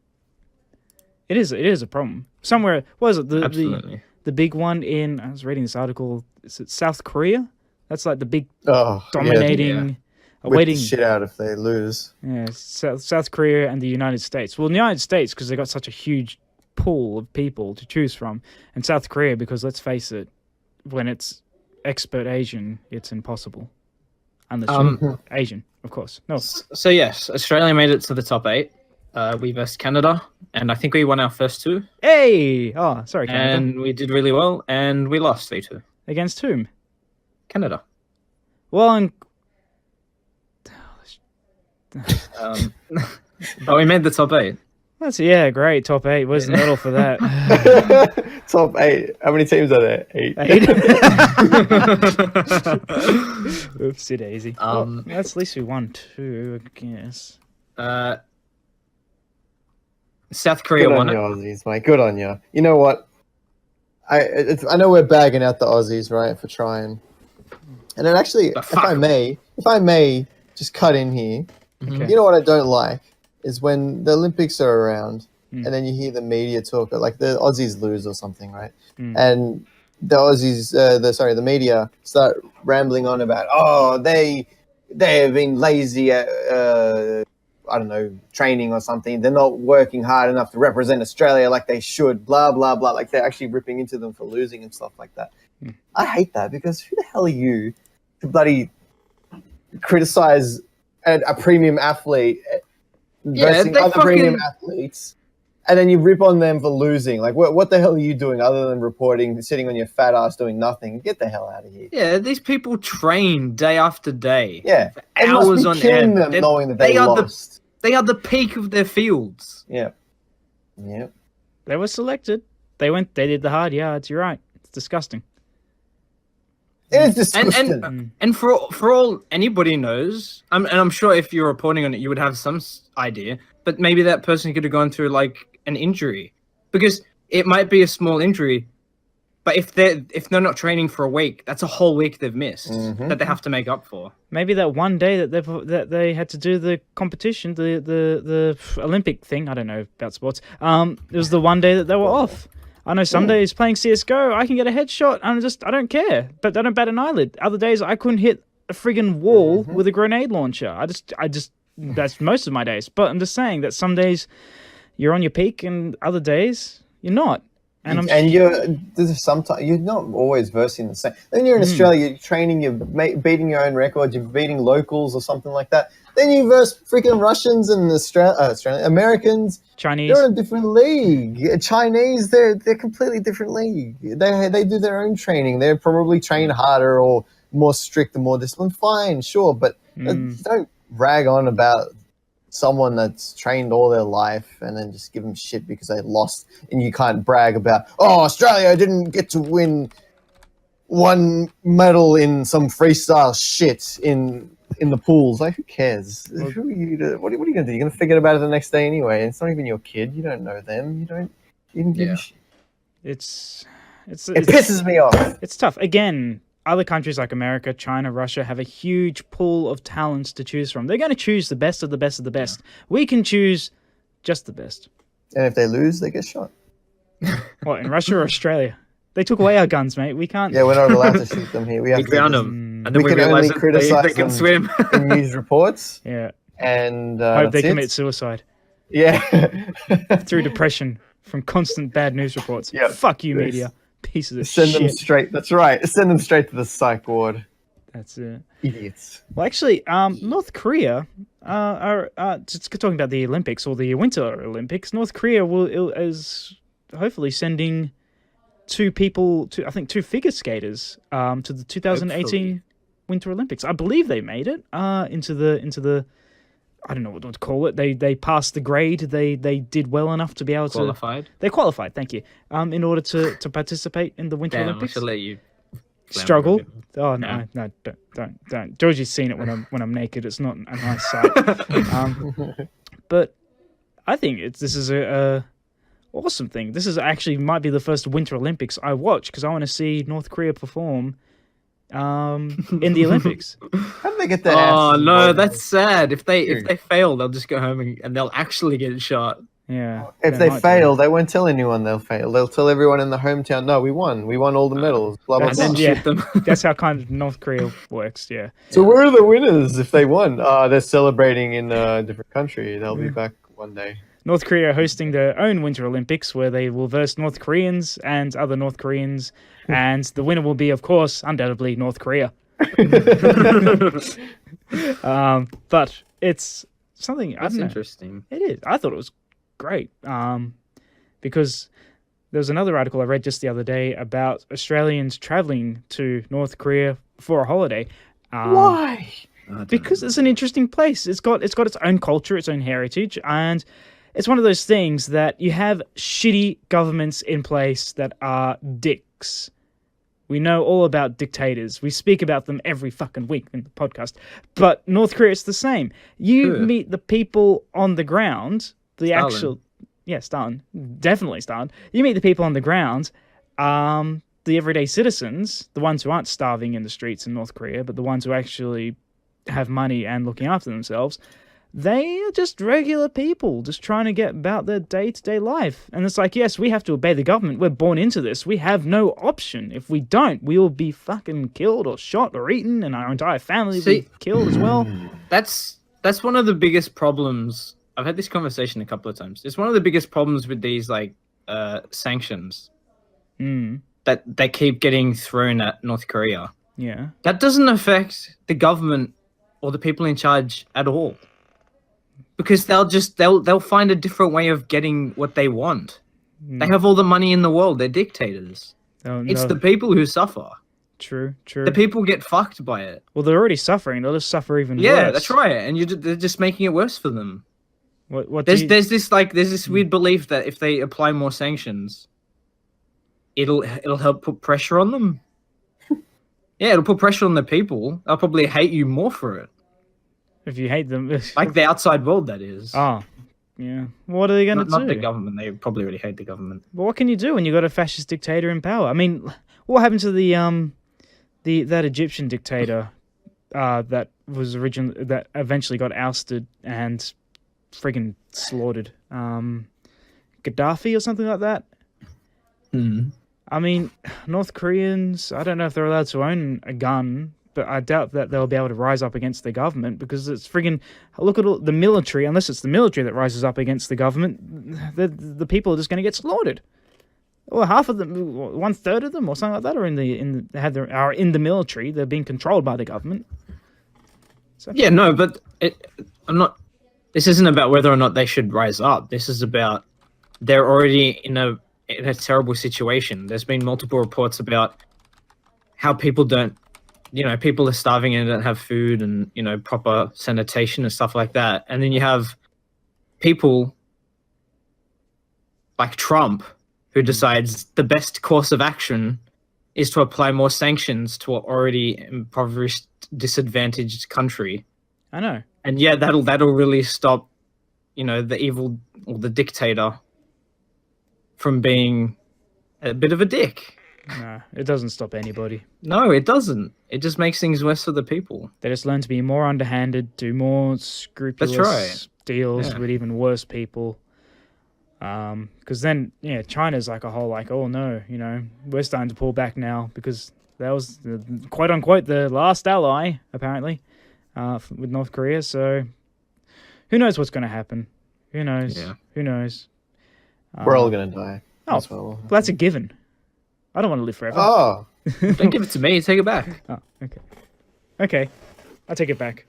It is a problem. Somewhere, what is it? Absolutely. The big one in, I was reading this article, is it South Korea? That's like the big dominating, Whip the shit out if they lose. Yeah, South Korea and the United States. Well, the United States, because they got such a huge pool of people to choose from. And South Korea, because let's face it, when it's expert Asian, it's impossible. Unless you're Asian, of course. No. So yes, Australia made it to the top 8. We versed Canada, and I think we won our first 2. Hey! Oh, sorry, Canada. And we did really well, and we lost 3-2. Against whom? Canada. Well, but we made the top 8. That's great. Top 8. Where's the medal for that? Top 8. How many teams are there? 8. 8. Oopsie daisy. That's at least we won 2, I guess. South Korea won it. Aussies, mate. Good on you. You know what? I know we're bagging out the Aussies, right, for trying. And then actually, if I may just cut in here, you know what I don't like is when the Olympics are around and then you hear the media talk, like the Aussies lose or something, right? And the Aussies, the media start rambling on about, they have been lazy at, I don't know, training or something. They're not working hard enough to represent Australia like they should, blah, blah, blah. Like they're actually ripping into them for losing and stuff like that. I hate that because who the hell are you to bloody criticize a premium athlete versus other premium athletes, and then you rip on them for losing? Like, what the hell are you doing other than reporting, sitting on your fat ass doing nothing? Get the hell out of here. Yeah, these people train day after day. Yeah, hours on end. Them knowing that they lost. They are the peak of their fields. Yeah. They were selected. They did the hard yards. You're right. It's disgusting. It is disgusting. And for all anybody knows, and I'm sure if you're reporting on it, you would have some idea. But maybe that person could have gone through like an injury, because it might be a small injury, but if they're not training for a week, that's a whole week they've missed that they have to make up for. Maybe that one day that they had to do the competition, the Olympic thing. I don't know about sports. It was the one day that they were off. I know some days playing CS:GO, I can get a headshot. I don't care, but I don't bat an eyelid. Other days I couldn't hit a friggin' wall with a grenade launcher. I just that's most of my days. But I'm just saying that some days you're on your peak, and other days you're not. And sometimes you're not always versing the same. Then you're in Australia, you're training, you're beating your own records, you're beating locals or something like that. Then you verse freaking Russians and Australian Americans. Chinese. They're in a different league. Chinese, they're completely different league. They do their own training. They probably train harder or more strict and more disciplined. Fine, sure, but don't rag on about someone that's trained all their life and then just give them shit because they lost, and you can't brag about, Australia didn't get to win one medal in some freestyle shit in the pools. Like, who cares? Who are you what are you going to do? You're going to forget about it the next day anyway. It's not even your kid. You don't know them. You don't even give a shit. It pisses me off. It's tough. Again, other countries like America, China, Russia have a huge pool of talents to choose from. They're going to choose the best of the best of the best. We can choose just the best. And if they lose, they get shot. What, in Russia or Australia? They took away our guns, mate. We can't. Yeah, we're not allowed to shoot them here. We drown them. And then we can only criticize they can swim in news reports. Yeah. And hope they commit suicide. Yeah. Through depression from constant bad news reports. Yeah. Fuck you, media. Pieces of Send shit. them straight. That's right. Send them straight to the psych ward. That's it. Idiots. Well, actually, North Korea are just talking about the Olympics or the Winter Olympics. North Korea is hopefully sending two figure skaters to the 2018 Hopefully. Winter Olympics. I believe they made it into the I don't know what to call it. They passed the grade. They did well enough to be able Qualified. to. They qualified. Thank you. In order to participate in the Winter Damn, I Olympics. should let you Struggle. Oh Yeah. no, don't. Georgie's seen it when I'm naked. It's not a nice sight. But I think this is a awesome thing. This is actually might be the first Winter Olympics I watch because I want to see North Korea perform in the Olympics. How did they get that? Oh ass no, involved? that's sad. If they fail, they'll just go home and they'll actually get shot. Yeah. If they might do. fail, they won't tell anyone they'll fail. They'll tell everyone in the hometown, no, we won. We won all the medals. Blah, blah, That's- blah. And then yeah. shoot them. That's how kind of North Korea works. Yeah. So where are the winners if they won? They're celebrating in a different country. They'll be back one day. North Korea are hosting their own Winter Olympics where they will verse North Koreans and other North Koreans, and the winner will be, of course, undoubtedly North Korea. But it's something I That's don't know. interesting. It is. I thought it was great because there was another article I read just the other day about Australians traveling to North Korea for a holiday. Why? Because it's an interesting place. It's got its own culture, its own heritage, and it's one of those things that you have shitty governments in place that are dicks. We know all about dictators. We speak about them every fucking week in the podcast. But North Korea, it's the same. You Sure. meet the people on the ground, Stalin. Stalin, definitely Stalin. You meet the people on the ground, the everyday citizens, the ones who aren't starving in the streets in North Korea, but the ones who actually have money and looking after themselves. They are just regular people, just trying to get about their day-to-day life. And it's like, yes, we have to obey the government. We're born into this. We have no option. If we don't, we will be fucking killed or shot or eaten, and our entire family will be killed as well. That's one of the biggest problems. I've had this conversation a couple of times. It's one of the biggest problems with these sanctions that they keep getting thrown at North Korea. Yeah. That doesn't affect the government or the people in charge at all. Because they'll find a different way of getting what they want. They have all the money in the world. They're dictators. It's the people who suffer. True. The people get fucked by it. Well, they're already suffering. They'll just suffer even worse. Yeah, that's right. And they're just making it worse for them. What There's this weird belief that if they apply more sanctions, it'll help put pressure on them. Yeah, it'll put pressure on the people. They'll probably hate you more for it. If you hate them. Like the outside world, that is. Oh, yeah. What are they going to do? Not the government. They probably already hate the government. But what can you do when you got a fascist dictator in power? I mean, what happened to that Egyptian dictator that eventually got ousted and friggin' slaughtered? Gaddafi or something like that? I mean, North Koreans, I don't know if they're allowed to own a gun, but I doubt that they'll be able to rise up against the government because it's friggin' look at all the military. Unless it's the military that rises up against the government, the people are just going to get slaughtered. Well, half of them, 1/3 of them, or something like that, are are in the military. They're being controlled by the government. So, Yeah, no, but I'm not. This isn't about whether or not they should rise up. This is about they're already in a terrible situation. There's been multiple reports about how people people are starving and don't have food and, proper sanitation and stuff like that. And then you have people like Trump who decides the best course of action is to apply more sanctions to an already impoverished, disadvantaged country. I know. And yeah, that'll really stop, the evil or the dictator from being a bit of a dick. No, it doesn't stop anybody. No, it doesn't. It just makes things worse for the people. They just learn to be more underhanded, do more scrupulous deals with even worse people. Because then, China's like a whole oh no, we're starting to pull back now because that was quote unquote the last ally apparently with North Korea. So who knows what's going to happen? Who knows? Yeah. Who knows? We're all going to die. Oh, as well. that's a given. I don't want to live forever. Oh, Don't give it to me. Take it back. Oh, okay. Okay, I take it back.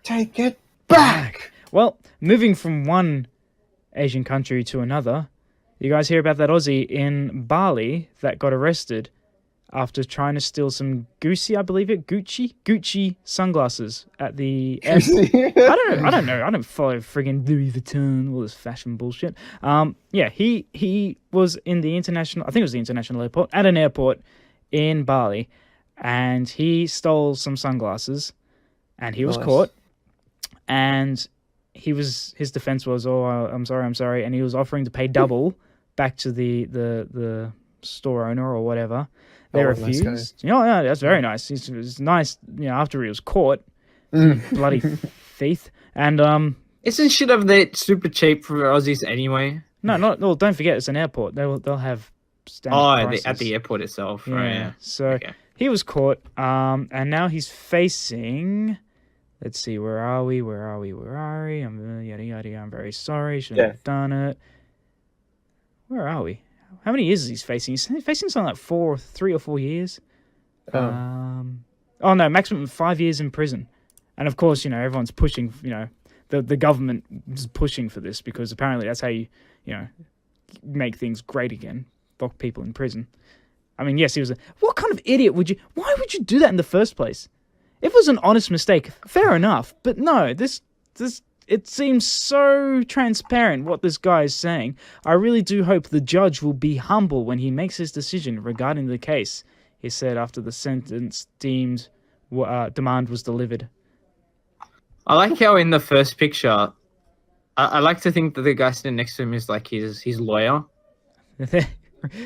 take it back. Well, moving from one Asian country to another, you guys hear about that Aussie in Bali that got arrested after trying to steal some Gucci sunglasses at the airport. I don't know. I don't follow friggin' Louis Vuitton, all this fashion bullshit. Yeah, he was in the international, I think it was the international airport, at an airport in Bali, and he stole some sunglasses, and he was caught, and his defense was, I'm sorry, and he was offering to pay double back to the store owner or whatever. They refused. Nice guy. Yeah, that's very nice. He was nice, after he was caught. Bloody thief. And isn't shit over there super cheap for Aussies anyway? No, well, don't forget it's an airport. They'll have standard prices. At the airport itself. Yeah. Right, yeah. So he was caught, and now he's facing. Let's see, where are we? I'm yada yada. I'm very sorry. Shouldn't have done it. Where are we? How many years is he facing? He's facing something like 3 or 4 years. Oh no, maximum 5 years in prison. And of course, everyone's pushing. The government is pushing for this because apparently that's how you make things great again. Lock people in prison. I mean, yes, he was. What kind of idiot would you? Why would you do that in the first place? If it was an honest mistake, fair enough. But no, this. It seems so transparent what this guy is saying. I really do hope the judge will be humble when he makes his decision regarding the case, he said after the sentence demand was delivered. I like how in the first picture, I like to think that the guy sitting next to him is like his lawyer.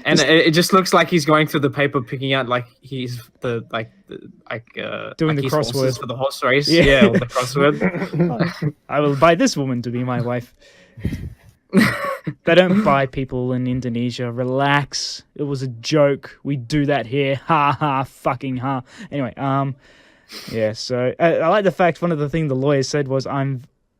And it just looks like he's going through the paper, picking out like he's doing the crossword for the horse race. Yeah, or the crossword. I will buy this woman to be my wife. They don't buy people in Indonesia. Relax. It was a joke. We do that here. Ha ha. Fucking ha. Anyway, yeah. So I like the fact one of the things the lawyer said was, I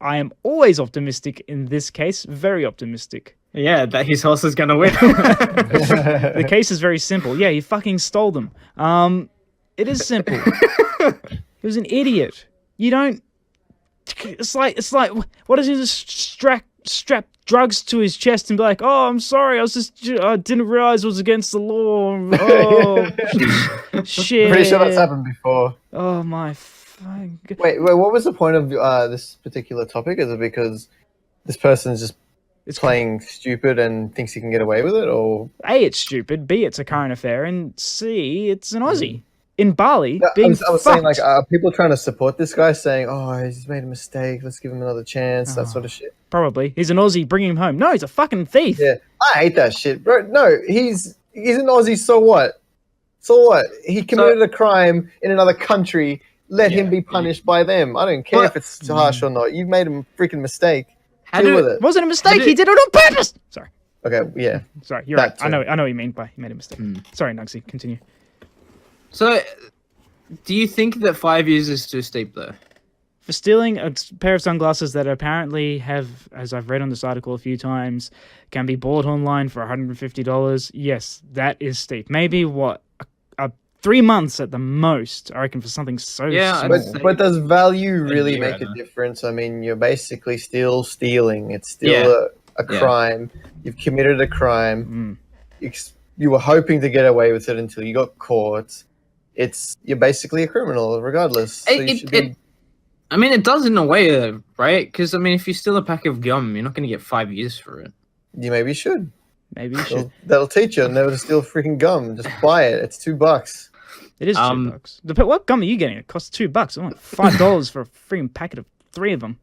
am always optimistic in this case. Very optimistic. Yeah, that his horse is gonna win. The case is very simple. Yeah, he fucking stole them. It is simple. He was an idiot. You don't. It's like. What does he just strap drugs to his chest and be like, "Oh, I'm sorry. I didn't realize it was against the law." Oh, shit. Pretty sure that's happened before. Oh my. Fucking... Wait. What was the point of this particular topic? Is it because this person's just playing stupid and thinks he can get away with it, or A, it's stupid, B, it's a current affair, and C, it's an Aussie in Bali I was saying, like, are people trying to support this guy, saying, "Oh, he's made a mistake, let's give him another chance," that sort of shit? Probably. He's an Aussie, bring him home. No, he's a fucking thief. Yeah, I hate that shit, bro. No, he's an Aussie. So what? He committed a crime in another country. Let him be punished by them. I don't care if it's harsh or not. You've made a freaking mistake. Deal with it. Wasn't a mistake. He did it on purpose. Sorry. Okay. Yeah. Sorry. You're right. I know what you mean by he made a mistake. Sorry, Nugsy. Continue. So, do you think that 5 years is too steep, though? For stealing a pair of sunglasses that apparently have, as I've read on this article a few times, can be bought online for $150. Yes, that is steep. Maybe 3 months at the most, I reckon, for something so small. But does value really make a difference? I mean, you're basically still stealing. It's still a crime. You've committed a crime. You were hoping to get away with it until you got caught. You're basically a criminal, regardless. I mean, it does in a way, right? Because, I mean, if you steal a pack of gum, you're not going to get 5 years for it. You maybe should. Maybe you should. That'll teach you never to steal freaking gum. Just buy it. It's $2. It is $2. What gum are you getting? It costs $2. I want $5 for a freaking packet of 3 of them.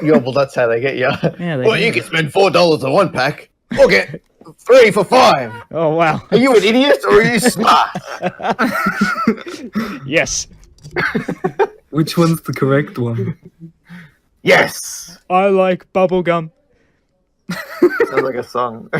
Yeah, well, that's how they get you. Yeah, you can spend $4 on one pack. Or get 3 for $5. Oh, wow. Are you an idiot or are you smart? Yes. Which one's the correct one? Yes. I like bubble gum. Sounds like a song.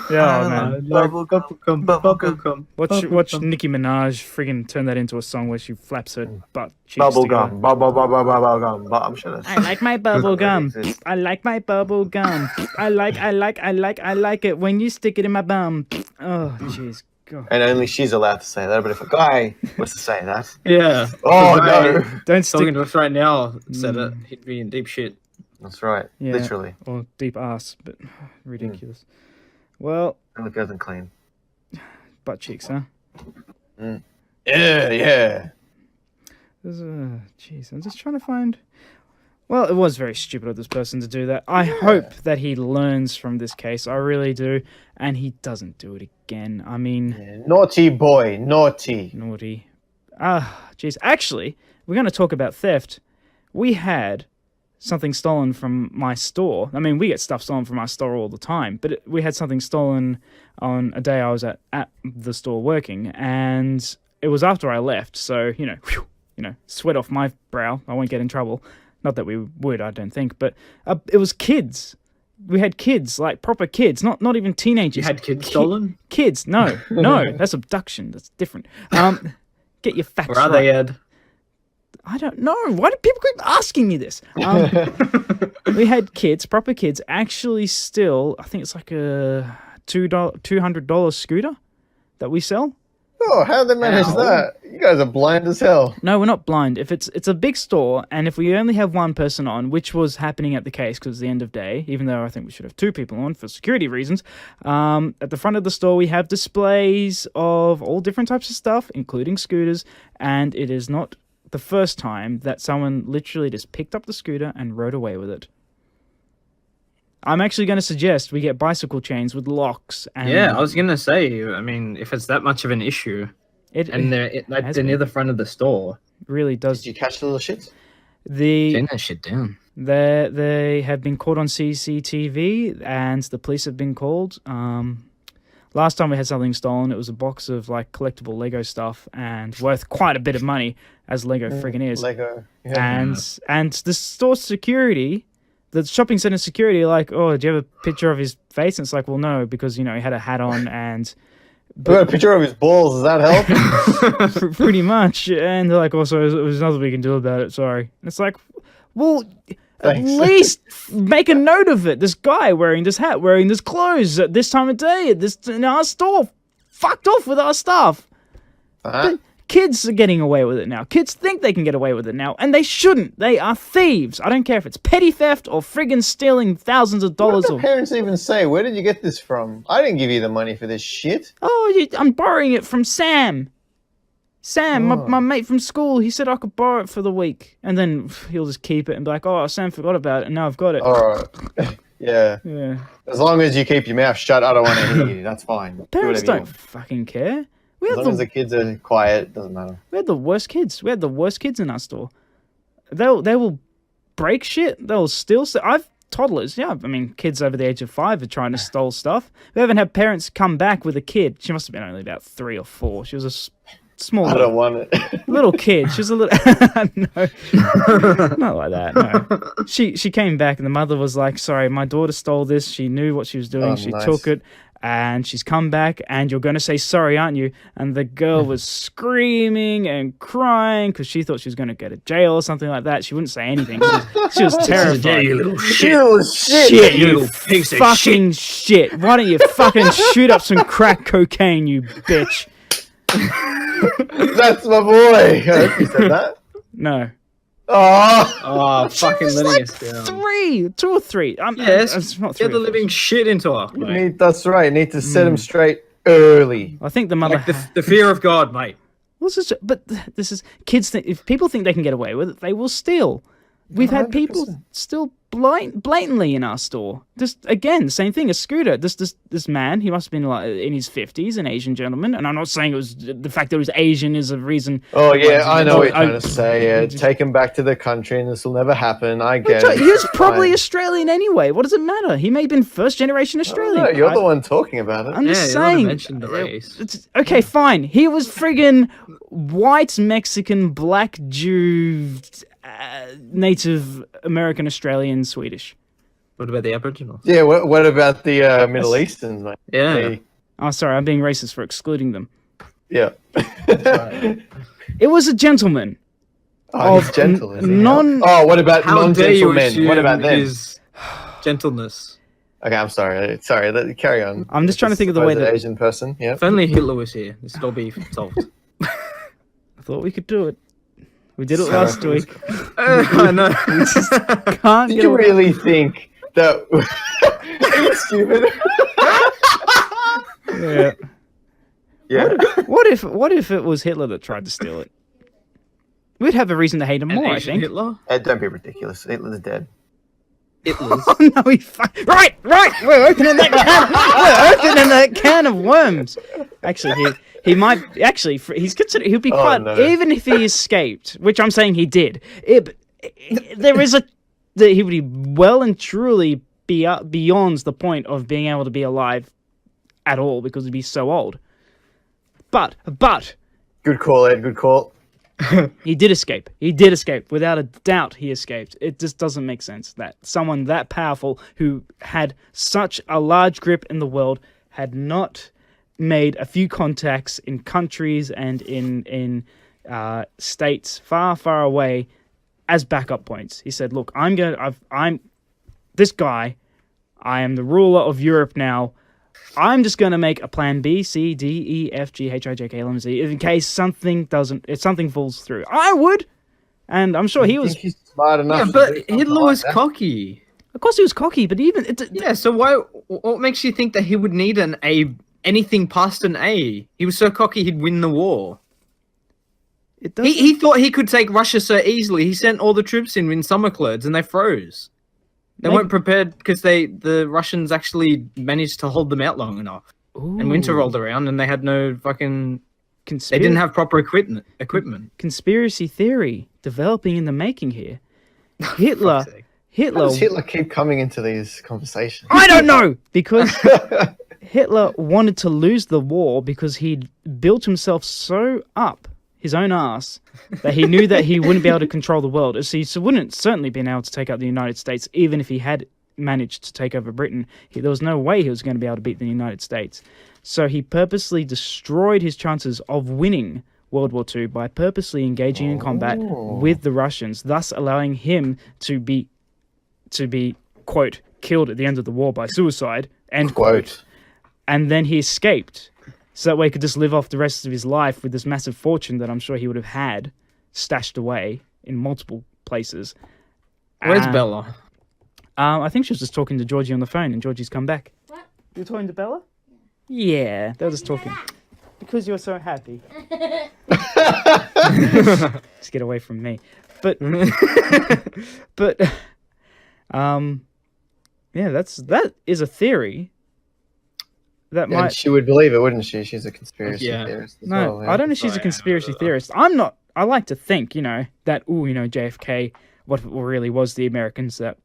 Yeah, man. Bubblegum. Watch Nicki Minaj friggin' turn that into a song where she flaps her butt cheeks Bubble together. gum. Bubble gum. But I'm sure that's. I like my bubble gum. exists. I like my bubble gum. I like it when you stick it in my bum. Oh, jeez. God. And only she's allowed to say that. But if a guy was to say that, Yeah. oh The guy no, Don't stick. talking to us right now said it. He'd be in deep shit. that's right. Yeah. Literally, Or deep ass, but ridiculous. Well, and it doesn't clean. butt cheeks, huh? Yeah. Jeez, I'm just trying to find. Well, it was very stupid of this person to do that. I hope that he learns from this case. I really do, and he doesn't do it again. I mean, Naughty boy, naughty. naughty. Jeez. Actually, we're going to talk about theft. We had something stolen from my store. I mean, we get stuff stolen from our store all the time, but we had something stolen on a day I was at the store working, and it was after I left. So sweat off my brow. I won't get in trouble. Not that we would, I don't think, but it was kids. We had kids, like proper kids, not even teenagers. You had kids stolen? Kids, no, that's abduction. That's different. Get your facts Where are right. they, Ed? I don't know. Why do people keep asking me this? We had kids, proper kids, actually steal, I think it's like a $200 scooter that we sell. Oh, how did they manage that? You guys are blind as hell. No, we're not blind. If it's a big store, and if we only have one person on, which was happening at the case because it's the end of day, even though I think we should have two people on for security reasons, at the front of the store we have displays of all different types of stuff, including scooters, and it is not the first time that someone literally just picked up the scooter and rode away with it. I'm actually going to suggest we get bicycle chains with locks. And Yeah, I was gonna say. I mean, if it's that much of an issue, and they're near the front of the store, really does. Did you catch the little shits? turn that shit down. They have been caught on CCTV, and the police have been called. Last time we had something stolen, it was a box of like collectible Lego stuff and worth quite a bit of money, as Lego friggin' is. Lego. Yeah. And the store security, the shopping center security, like, oh, do you have a picture of his face? And it's like, well, no, because he had a hat on and. We got a picture of his balls. Does that help? Pretty much. And they're like, also, there's nothing we can do about it. Sorry. And it's like, well, Thanks. at least make a note of it. This guy wearing this hat, wearing this clothes at this time of day, in our store, fucked off with our stuff. Huh? Kids are getting away with it now. Kids think they can get away with it now, and they shouldn't. They are thieves. I don't care if it's petty theft or friggin' stealing thousands of What dollars. did the parents even say? Where did you get this from? I didn't give you the money for this shit. I'm borrowing it from Sam. Sam, my mate from school, he said I could borrow it for the week. And then he'll just keep it and be like, oh, Sam forgot about it, and now I've got it. All right. Yeah. Yeah. As long as you keep your mouth shut, I don't want to hear you. That's fine. Do Parents whatever you don't want. fucking care. As long as the kids are quiet, it doesn't matter. We had the worst kids. We had the worst kids in our store. They will break shit. They'll steal stuff. I've toddlers. Yeah, I mean, kids over the age of 5 are trying to steal stuff. We haven't had parents come back with a kid. She must have been only about 3 or 4. She was a small I don't want it. little kid. She was a little no, not like that. No, she came back and the mother was like, "Sorry, my daughter stole this. She knew what she was doing. Oh, she nice. took it." And she's come back, and you're going to say sorry, aren't you? And the girl was screaming and crying because she thought she was going to go to jail or something like that. She wouldn't say anything. She was terrified. Yeah, you little shit. Ew, shit. Shit, You you little piece of fucking shit. Why don't you fucking shoot up some crack cocaine, you bitch? That's my boy. I hope you said that. No. Oh, Oh, fucking She was letting like us down. 2 or 3. Yes, it's not 3. get the living shit into her. Mate. that's right. You need to set him straight early. I think the mother. Like the fear of God, mate. But this is kids. If people think they can get away with it, they will steal. We've had people 100%. steal blatantly in our store. Just again, same thing. A scooter. This man, he must have been like in his 50s, an Asian gentleman. And I'm not saying it was the fact that he was Asian is a reason. Oh, yeah, I know what you're I- trying to say. Yeah, take him back to the country and this will never happen. I get it. He was It's probably fine. Australian anyway. What does it matter? He may have been first generation Australian. No, you're the one talking about it. I'm just Yeah, you wanna saying. mention the race. Okay, fine. He was friggin' white, Mexican, black, Jew, Native American, Australian, Swedish. What about the Aboriginals? Yeah, what about the Middle Easterns, mate? Yeah. They- Oh, sorry, I'm being racist for excluding them. yeah. It was a gentleman. Oh, he's Of gentle, is he? non- Oh, what about How dare you non-gentle men? assume What about them? his gentleness? Okay, I'm sorry. Carry on. I'm just trying to think of the way Supposed that- Asian person. Yeah. If only Hitler was here, this would all be solved. I thought we could do it. We did it Sorry. last week. I know. Can't Did get you away. really think that? Are you stupid? Yeah. Yeah. What if it was Hitler that tried to steal it? We'd have a reason to hate him more, I Asian think. Hitler? Don't be ridiculous. Hitler's dead. Hitler's. Oh no, right. We're opening that can of worms. Actually, he might actually. He's considered. He'll be quite. no. Even if he escaped, which I'm saying he did. There is that he would be well and truly be beyond the point of being able to be alive at all because he'd be so old. But Good call, Ed. Good call. he did escape. He did escape. Without a doubt, he escaped. It just doesn't make sense that someone that powerful who had such a large grip in the world had not made a few contacts in countries and in states far, far away as backup points. He said, "Look, I'm this guy. I am the ruler of Europe now. I'm just going to make a plan B, C, D, E, F, G, H, I, J, K, L, M, Z in case something falls through. I would, and I'm sure he I was. think he's smart enough. Yeah, to but do something Hitler like was that. cocky. Of course, he was cocky, but even Yeah, so what makes you think that he would need an A, anything past an A? He was so cocky he'd win the war. it doesn't. He thought he could take Russia so easily. He sent all the troops in summer clothes and they froze. They Maybe- weren't prepared because the Russians actually managed to hold them out long enough. And winter Ooh. rolled around and they had no fucking... They Conspiracy, didn't have proper equipment. conspiracy theory developing in the making here. Hitler. Fuck's sake. How Hitler. does Hitler keep coming into these conversations? I don't know because Hitler wanted to lose the war because he'd built himself so up his own ass that he knew that he wouldn't be able to control the world. So he wouldn't certainly been able to take out the United States, even if he had managed to take over Britain. There was no way he was going to be able to beat the United States. So he purposely destroyed his chances of winning World War II by purposely engaging in combat with the Russians, thus allowing him to be quote killed at the end of the war by suicide end quote. And then he escaped. So that way he could just live off the rest of his life with this massive fortune that I'm sure he would have had stashed away in multiple places. Where's Bella? I think she was just talking to Georgie on the phone, and Georgie's come back. What? You're talking to Bella? Yeah, they were just talking. Because you're so happy. Just get away from me. But yeah, that is a theory. That And might she would believe it, wouldn't she? She's a conspiracy Yeah. theorist. As no, well, yeah. I don't know if she's a conspiracy theorist. I'm not. I like to think, that JFK, what if it really was the Americans that,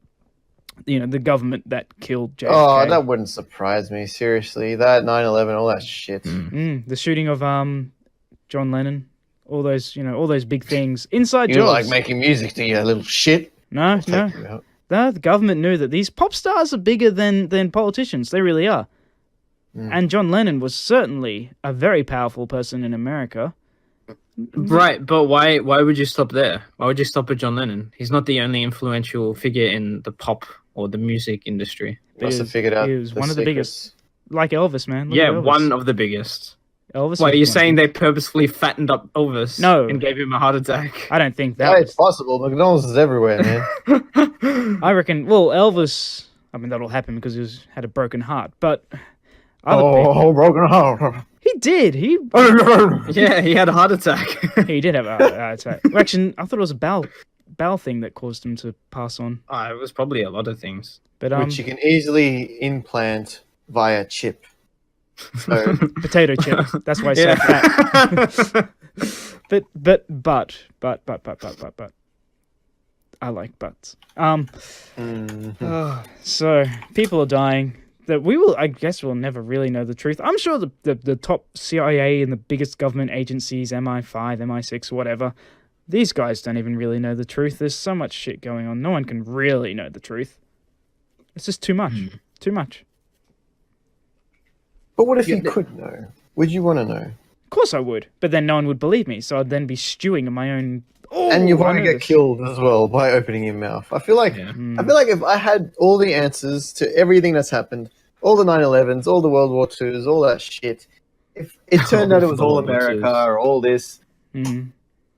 the government that killed JFK. Oh, that wouldn't surprise me. Seriously, that 9/11, all that shit. The shooting of John Lennon, all those big things, inside You jobs. like making music, do you, little shit? No. Take you out. No, the government knew that these pop stars are bigger than politicians. They really are. And John Lennon was certainly a very powerful person in America. Right, but why would you stop there? Why would you stop at John Lennon? He's not the only influential figure in the pop or the music industry. Must have figured out. He was one of the secrets. biggest. Like Elvis, man. Look Yeah, at Elvis. one of the biggest. Elvis. Why, was you're one. saying they purposefully fattened up Elvis No. and gave him a heart attack? I don't think Yeah, that it's possible. McDonald's is everywhere, man. I reckon. Well, Elvis. I mean, that'll happen because he had a broken heart. But other people, broken heart. he did. He Yeah, he had a heart attack. he did have a heart attack. Well, actually, I thought it was a bowel thing that caused him to pass on. It was probably a lot of things. But Which you can easily implant via chip. So, potato chip. That's why he's so Yeah. fat. But I like butts. So people are dying. That I guess we'll never really know the truth. I'm sure the top CIA and the biggest government agencies, MI5, MI6, whatever, these guys don't even really know the truth. There's so much shit going on. No one can really know the truth. It's just too much. Too much. But what if you could know? Would you want to know? Of course I would, but then no one would believe me, so I'd then be stewing in my own. Oh, And you I want to know get this. killed as well by opening your mouth. I feel like if I had all the answers to everything that's happened, all the 9/11s, all the World War IIs, all that shit, if it turned out it was all World War America IIs. or all this, Mm.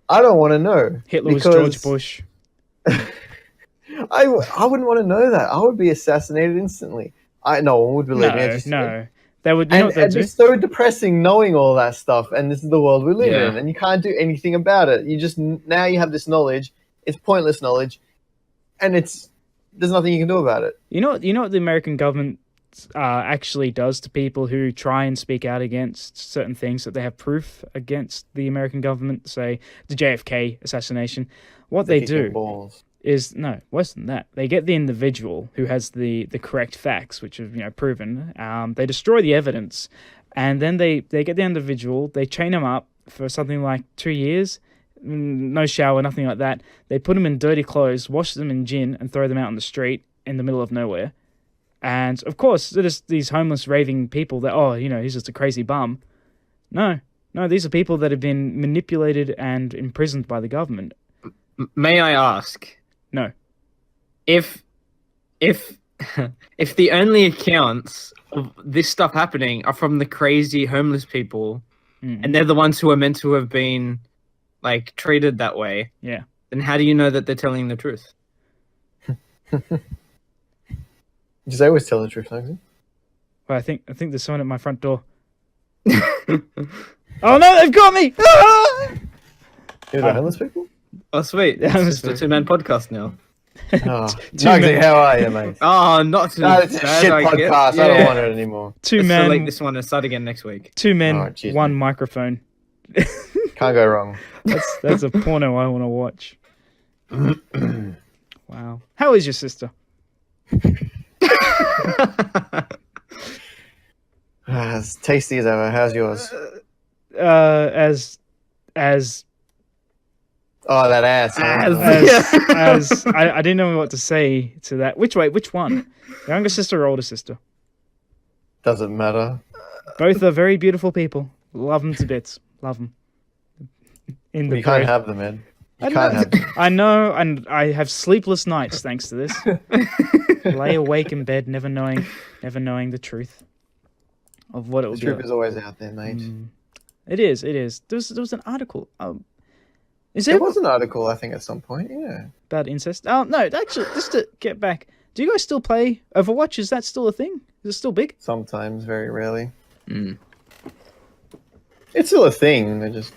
I don't want to know. Hitler was because George Bush. I wouldn't want to know that. I would be assassinated instantly. No one would believe me. I No, just- no. They would. You know what they'd And do? it's so depressing knowing all that stuff, and this is the world we live Yeah. in, and you can't do anything about it. You just now you have this knowledge. It's pointless knowledge, and there's nothing you can do about it. You know what the American government actually does to people who try and speak out against certain things that they have proof against the American government, say the JFK assassination. What they Kick your do balls. is worse than that. They get the individual who has the correct facts, which are proven. They destroy the evidence, and then they get the individual. They chain him up for something like 2 years. No shower, nothing like that. They put them in dirty clothes, wash them in gin, and throw them out on the street in the middle of nowhere. And of course, there's these homeless, raving people that, he's just a crazy bum. No, these are people that have been manipulated and imprisoned by the government. May I ask? No. If if the only accounts of this stuff happening are from the crazy homeless people, and they're the ones who are meant to have been like treated that way, Yeah. then how do you know that they're telling the truth? Because I always tell the truth, don't you? Well, I think there's someone at my front door. Oh no, they've got me! Ah! You're the homeless people? Oh sweet, Yeah, it's just a 2-man podcast now. Oh, Nugsy, how are you, mate? Oh, not too No, it's a bad, shit I guess. podcast. I don't want it anymore. Two Let's men, delete this one and start again next week. 2 men, Oh, jeez, 1 man. microphone. Can't go wrong. That's a porno I want to watch. Wow. How is your sister? As tasty as ever. How's yours? As Oh, that ass. as I didn't know what to say to that. Which one? Younger sister or older sister? Doesn't matter. Both are very beautiful people. Love them to bits. Love them. In the You can't bread. have them, Ed. You I can't know. have them. I know, and I have sleepless nights thanks to this. Lay awake in bed, never knowing the truth of what it will The be. truth is always out there, mate. It is. There was an article. Is There there was an article, I think, at some point. Yeah. about incest? Oh no, actually, just to get back, do you guys still play Overwatch? Is that still a thing? Is it still big? Sometimes, very rarely. Mm. It's still a thing. I just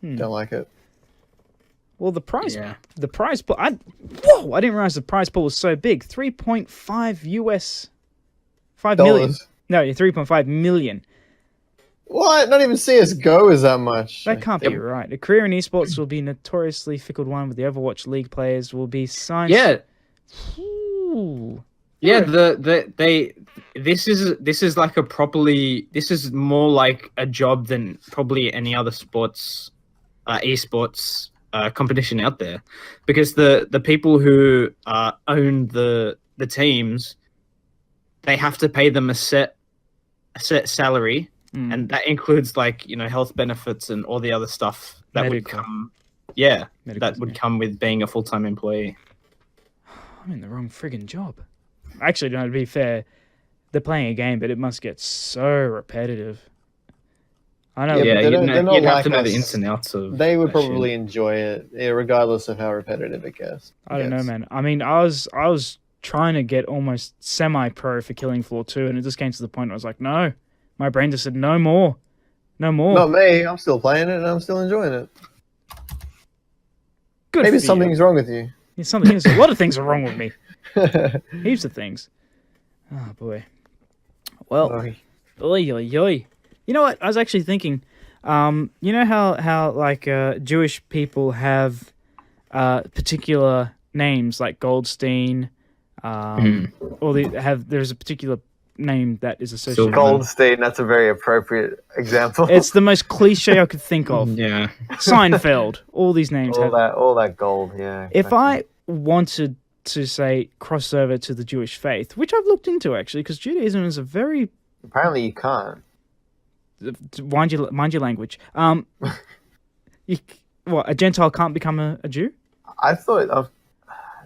don't like it. Well, the prize pool. I didn't realize the prize pool was so big. 3.5 US, 5 million. Dollars. No, 3.5 million. What? Not even CS:GO is that much. That can't be right. A career in esports will be notoriously fickle one, with the Overwatch League players will be signed. Yeah, Ooh. yeah. This is like this is more like a job than probably any other sports, esports competition out there, because the people who own the teams, they have to pay them a set salary. And that includes health benefits and all the other stuff that would Medical. come. Medicals, That would come with being a full-time employee. I'm in the wrong friggin' job. Actually, no, to be fair, they're playing a game, but it must get so repetitive. I know. Yeah, but they're not you'd have like to know the us. ins and outs of. They would that shit. probably enjoy it, regardless of how repetitive it gets. I don't know, man. I mean, I was trying to get almost semi-pro for Killing Floor 2, and it just came to the point where I was like, no. My brain just said, no more. No more. Not me. I'm still playing it, and I'm still enjoying it. Good Maybe for you. something's wrong with you. Yeah, a lot of things are wrong with me. Heaps of things. Oh, boy. Well, Sorry. oy, oy, oy. You know what? I was actually thinking, you know how Jewish people have particular names like Goldstein, or there's a particular name that is associated. Goldstein, that's a very appropriate example. It's the most cliche I could think of. Yeah. Seinfeld. All these names. all that gold, yeah. If exactly. I wanted to say cross over to the Jewish faith, which I've looked into actually, because Judaism is a very Apparently, you can't. mind your language. What, a Gentile can't become a Jew? I thought of,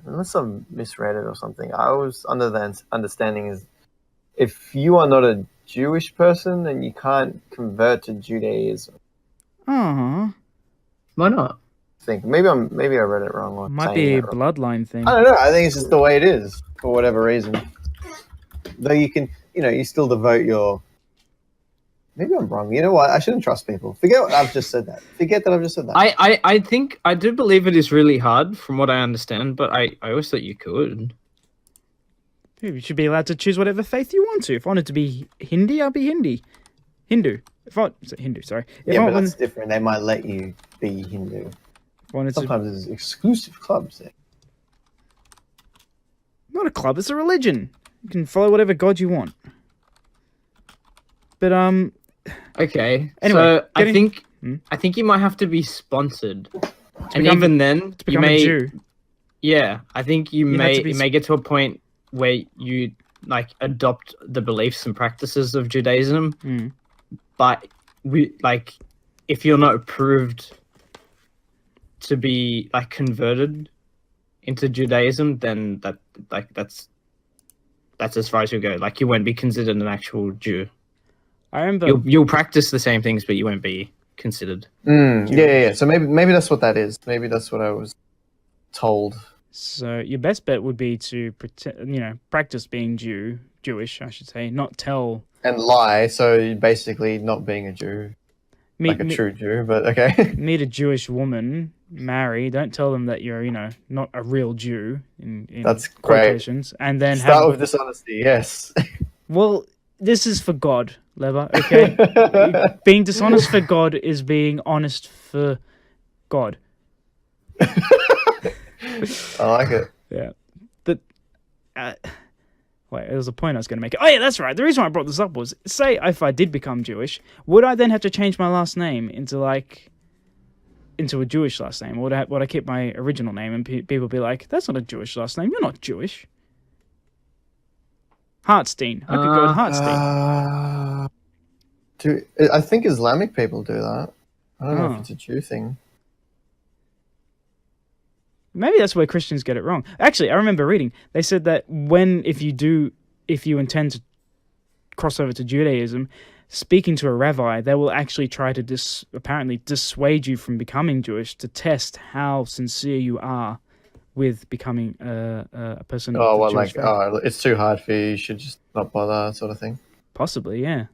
unless I've misread it or something. I was under the understanding is if you are not a Jewish person, then you can't convert to Judaism. Oh, Why not? I think maybe I read it wrong. Or might saying be a it wrong. bloodline thing. I don't know. I think it's just the way it is for whatever reason. Though you can, you still devote your. Maybe I'm wrong. You know what? I shouldn't trust people. Forget what I've just said that. Forget that I've just said that. I think I do believe it is really hard from what I understand, but I always thought you could. You should be allowed to choose whatever faith you want to. If I wanted to be Hindi, I'll be Hindu. Hindu, sorry. But that's different. They might let you be Hindu. Sometimes there's exclusive clubs there. Not a club, it's a religion. You can follow whatever god you want. But Okay. Anyway, so getting- I think you might have to be sponsored, and become even then to you become may. a Jew. Yeah, I think you have may to be it may get to a point where you like adopt the beliefs and practices of Judaism, but if you're not approved to be like converted into Judaism, then that's as far as you go. Like you won't be considered an actual Jew. I remember You'll practice the same things, but you won't be considered. Yeah. So maybe that's what that is. Maybe that's what I was told. So your best bet would be to practice being Jewish, I should say, not tell. And lie. So basically, not being a Jew, like a true Jew. But okay. Meet a Jewish woman, marry. Don't tell them that you're, not a real Jew. In That's great. quotations, and then Start with dishonesty. Yes. Well, this is for God, Lever. Okay, being dishonest for God is being honest for God. I like it. Yeah, but wait, there was a point I was going to make. Oh yeah, that's right. The reason why I brought this up was, say if I did become Jewish, would I then have to change my last name into a Jewish last name, or would I keep my original name and people would be like, "That's not a Jewish last name. You're not Jewish." Hartstein. I could go with Hartstein. I think Islamic people do that. I don't know if it's a Jew thing. Maybe that's where Christians get it wrong. Actually, I remember reading. They said that if you intend to cross over to Judaism, speaking to a rabbi, they will actually try to apparently dissuade you from becoming Jewish to test how sincere you are with becoming a person. It's too hard for you. You should just not bother, sort of thing. Possibly, yeah.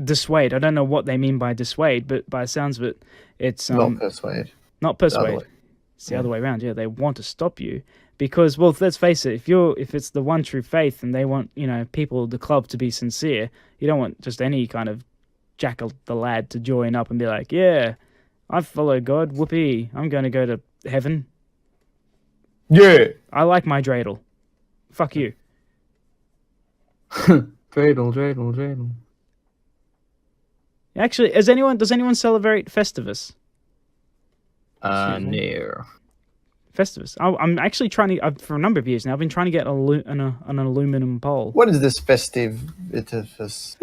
Dissuade. I don't know what they mean by dissuade, but by the sounds of it, it's not persuade. Not persuade. It's the other way around. Yeah, they want to stop you because, well, let's face it. If it's the one true faith and they want people, the club, to be sincere, you don't want just any kind of jackal the lad to join up and be like, yeah, I follow God. Whoopee! I'm going to go to heaven. Yeah, I like my dreidel. Fuck you. dreidel. Actually, does anyone celebrate Festivus? No. Festivus. I'm actually trying to, for a number of years now, I've been trying to get an aluminum pole. What is this Festivus? Festivus.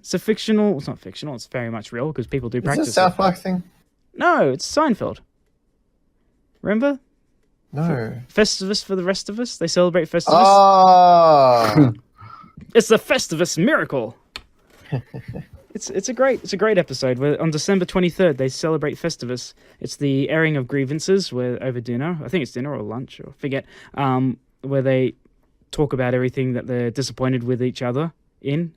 It's it's not fictional, it's very much real because people do practice. Is it a South Park thing? No, it's Seinfeld. Remember? No. Festivus for the rest of us? They celebrate Festivus. Oh! It's the Festivus miracle. It's a great episode where on December 23rd they celebrate Festivus. It's the airing of grievances over dinner. I think it's dinner or lunch or forget. Where they talk about everything that they're disappointed with each other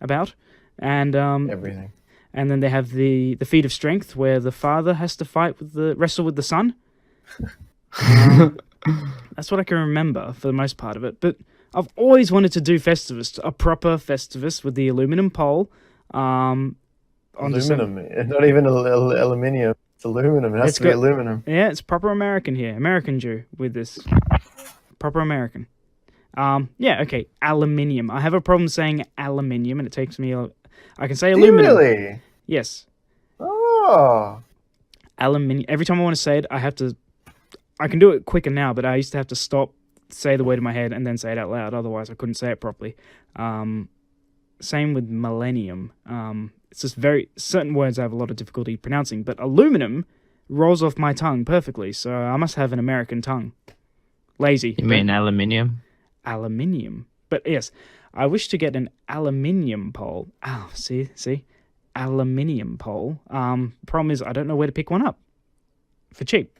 about, and everything. And then they have the feat of strength where the father has to wrestle with the son. That's what I can remember for the most part of it. But I've always wanted to do Festivus, a proper Festivus with the aluminum pole. Aluminum, not even aluminium. It's aluminum. It has to be aluminum. Yeah, it's proper American here. American Jew with this. Proper American. Yeah, okay. Aluminium. I have a problem saying aluminium, and it takes me. I can say aluminum. Really? Yes. Oh. Aluminium. Every time I want to say it, I have to. I can do it quicker now, but I used to have to stop say the word in my head and then say it out loud. Otherwise, I couldn't say it properly. Same with millennium. It's just certain words I have a lot of difficulty pronouncing. But aluminum rolls off my tongue perfectly, so I must have an American tongue. Lazy. You mean aluminium? Aluminium. But yes, I wish to get an aluminium pole. Oh, see? Aluminium pole. Problem is, I don't know where to pick one up for cheap.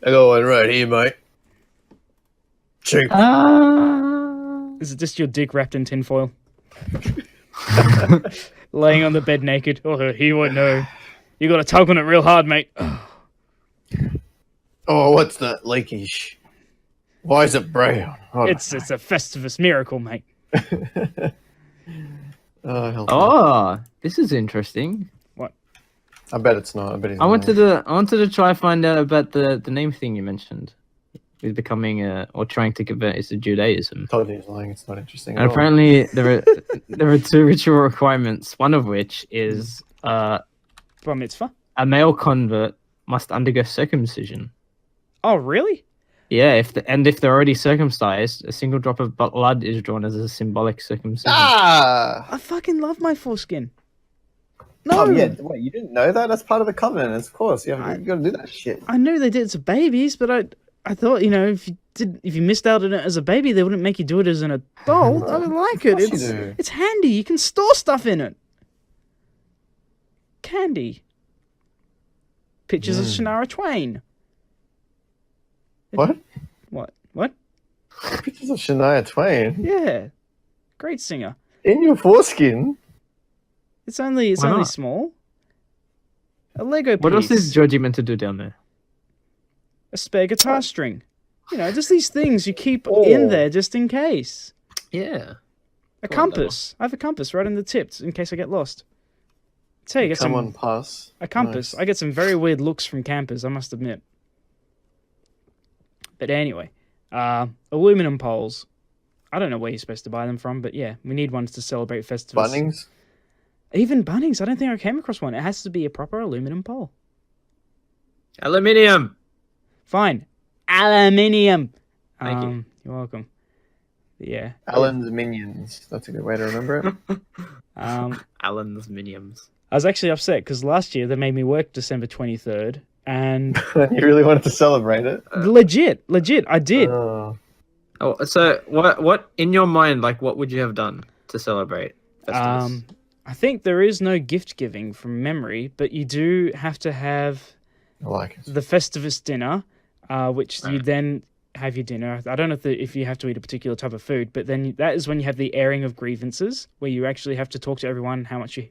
I got one right here, mate. Cheap. Is it just your dick wrapped in tinfoil? Laying on the bed naked. Oh, he won't know. You got to tug on it real hard, mate. Oh, what's that leakage? Why is it brown? It's a Festivus miracle, mate. Oh, this is interesting. What? I bet it's not. I bet it's I wanted to try find out about the name thing you mentioned. He's becoming or trying to convert it to Judaism. Told you he's lying. It's not interesting. And apparently there are 2 ritual requirements. One of which is Bar mitzvah? a male convert must undergo circumcision. Oh, really? Yeah, if they're already circumcised, a single drop of blood is drawn as a symbolic circumcision. Ah! I fucking love my foreskin. No. Oh, yeah. Wait, you didn't know that? That's part of the covenant, of course. You got to do that shit. I knew they did it to babies, but I thought, if you missed out on it as a baby, they wouldn't make you do it as an adult. I don't like it. It's handy. You can store stuff in it. Candy. Pictures of Shania Twain. What? What? Pictures of Shania Twain? Yeah. Great singer. In your foreskin? It's only small. A Lego piece. What else is Georgie meant to do down there? A spare guitar string. Just these things you keep in there just in case. Yeah. A compass. I have a compass right in the tips in case I get lost. Tell you, pass. A compass. Nice. I get some very weird looks from campers, I must admit. But anyway, aluminum poles. I don't know where you're supposed to buy them from, but yeah, we need ones to celebrate Festivus. Bunnings? Even Bunnings. I don't think I came across one. It has to be a proper aluminum pole. Aluminium. Fine. Aluminium. Thank you. You're welcome. Yeah. Alan's Minions. That's a good way to remember it. Alan's Minions. I was actually upset because last year they made me work December 23rd, and you really wanted to celebrate it? Legit, I did. Oh, so what in your mind? Like, what would you have done to celebrate Festivus? I think there is no gift giving from memory, but you do have to have the Festivus dinner, which you then have your dinner. I don't know if you have to eat a particular type of food, but then that is when you have the airing of grievances, where you actually have to talk to everyone how much you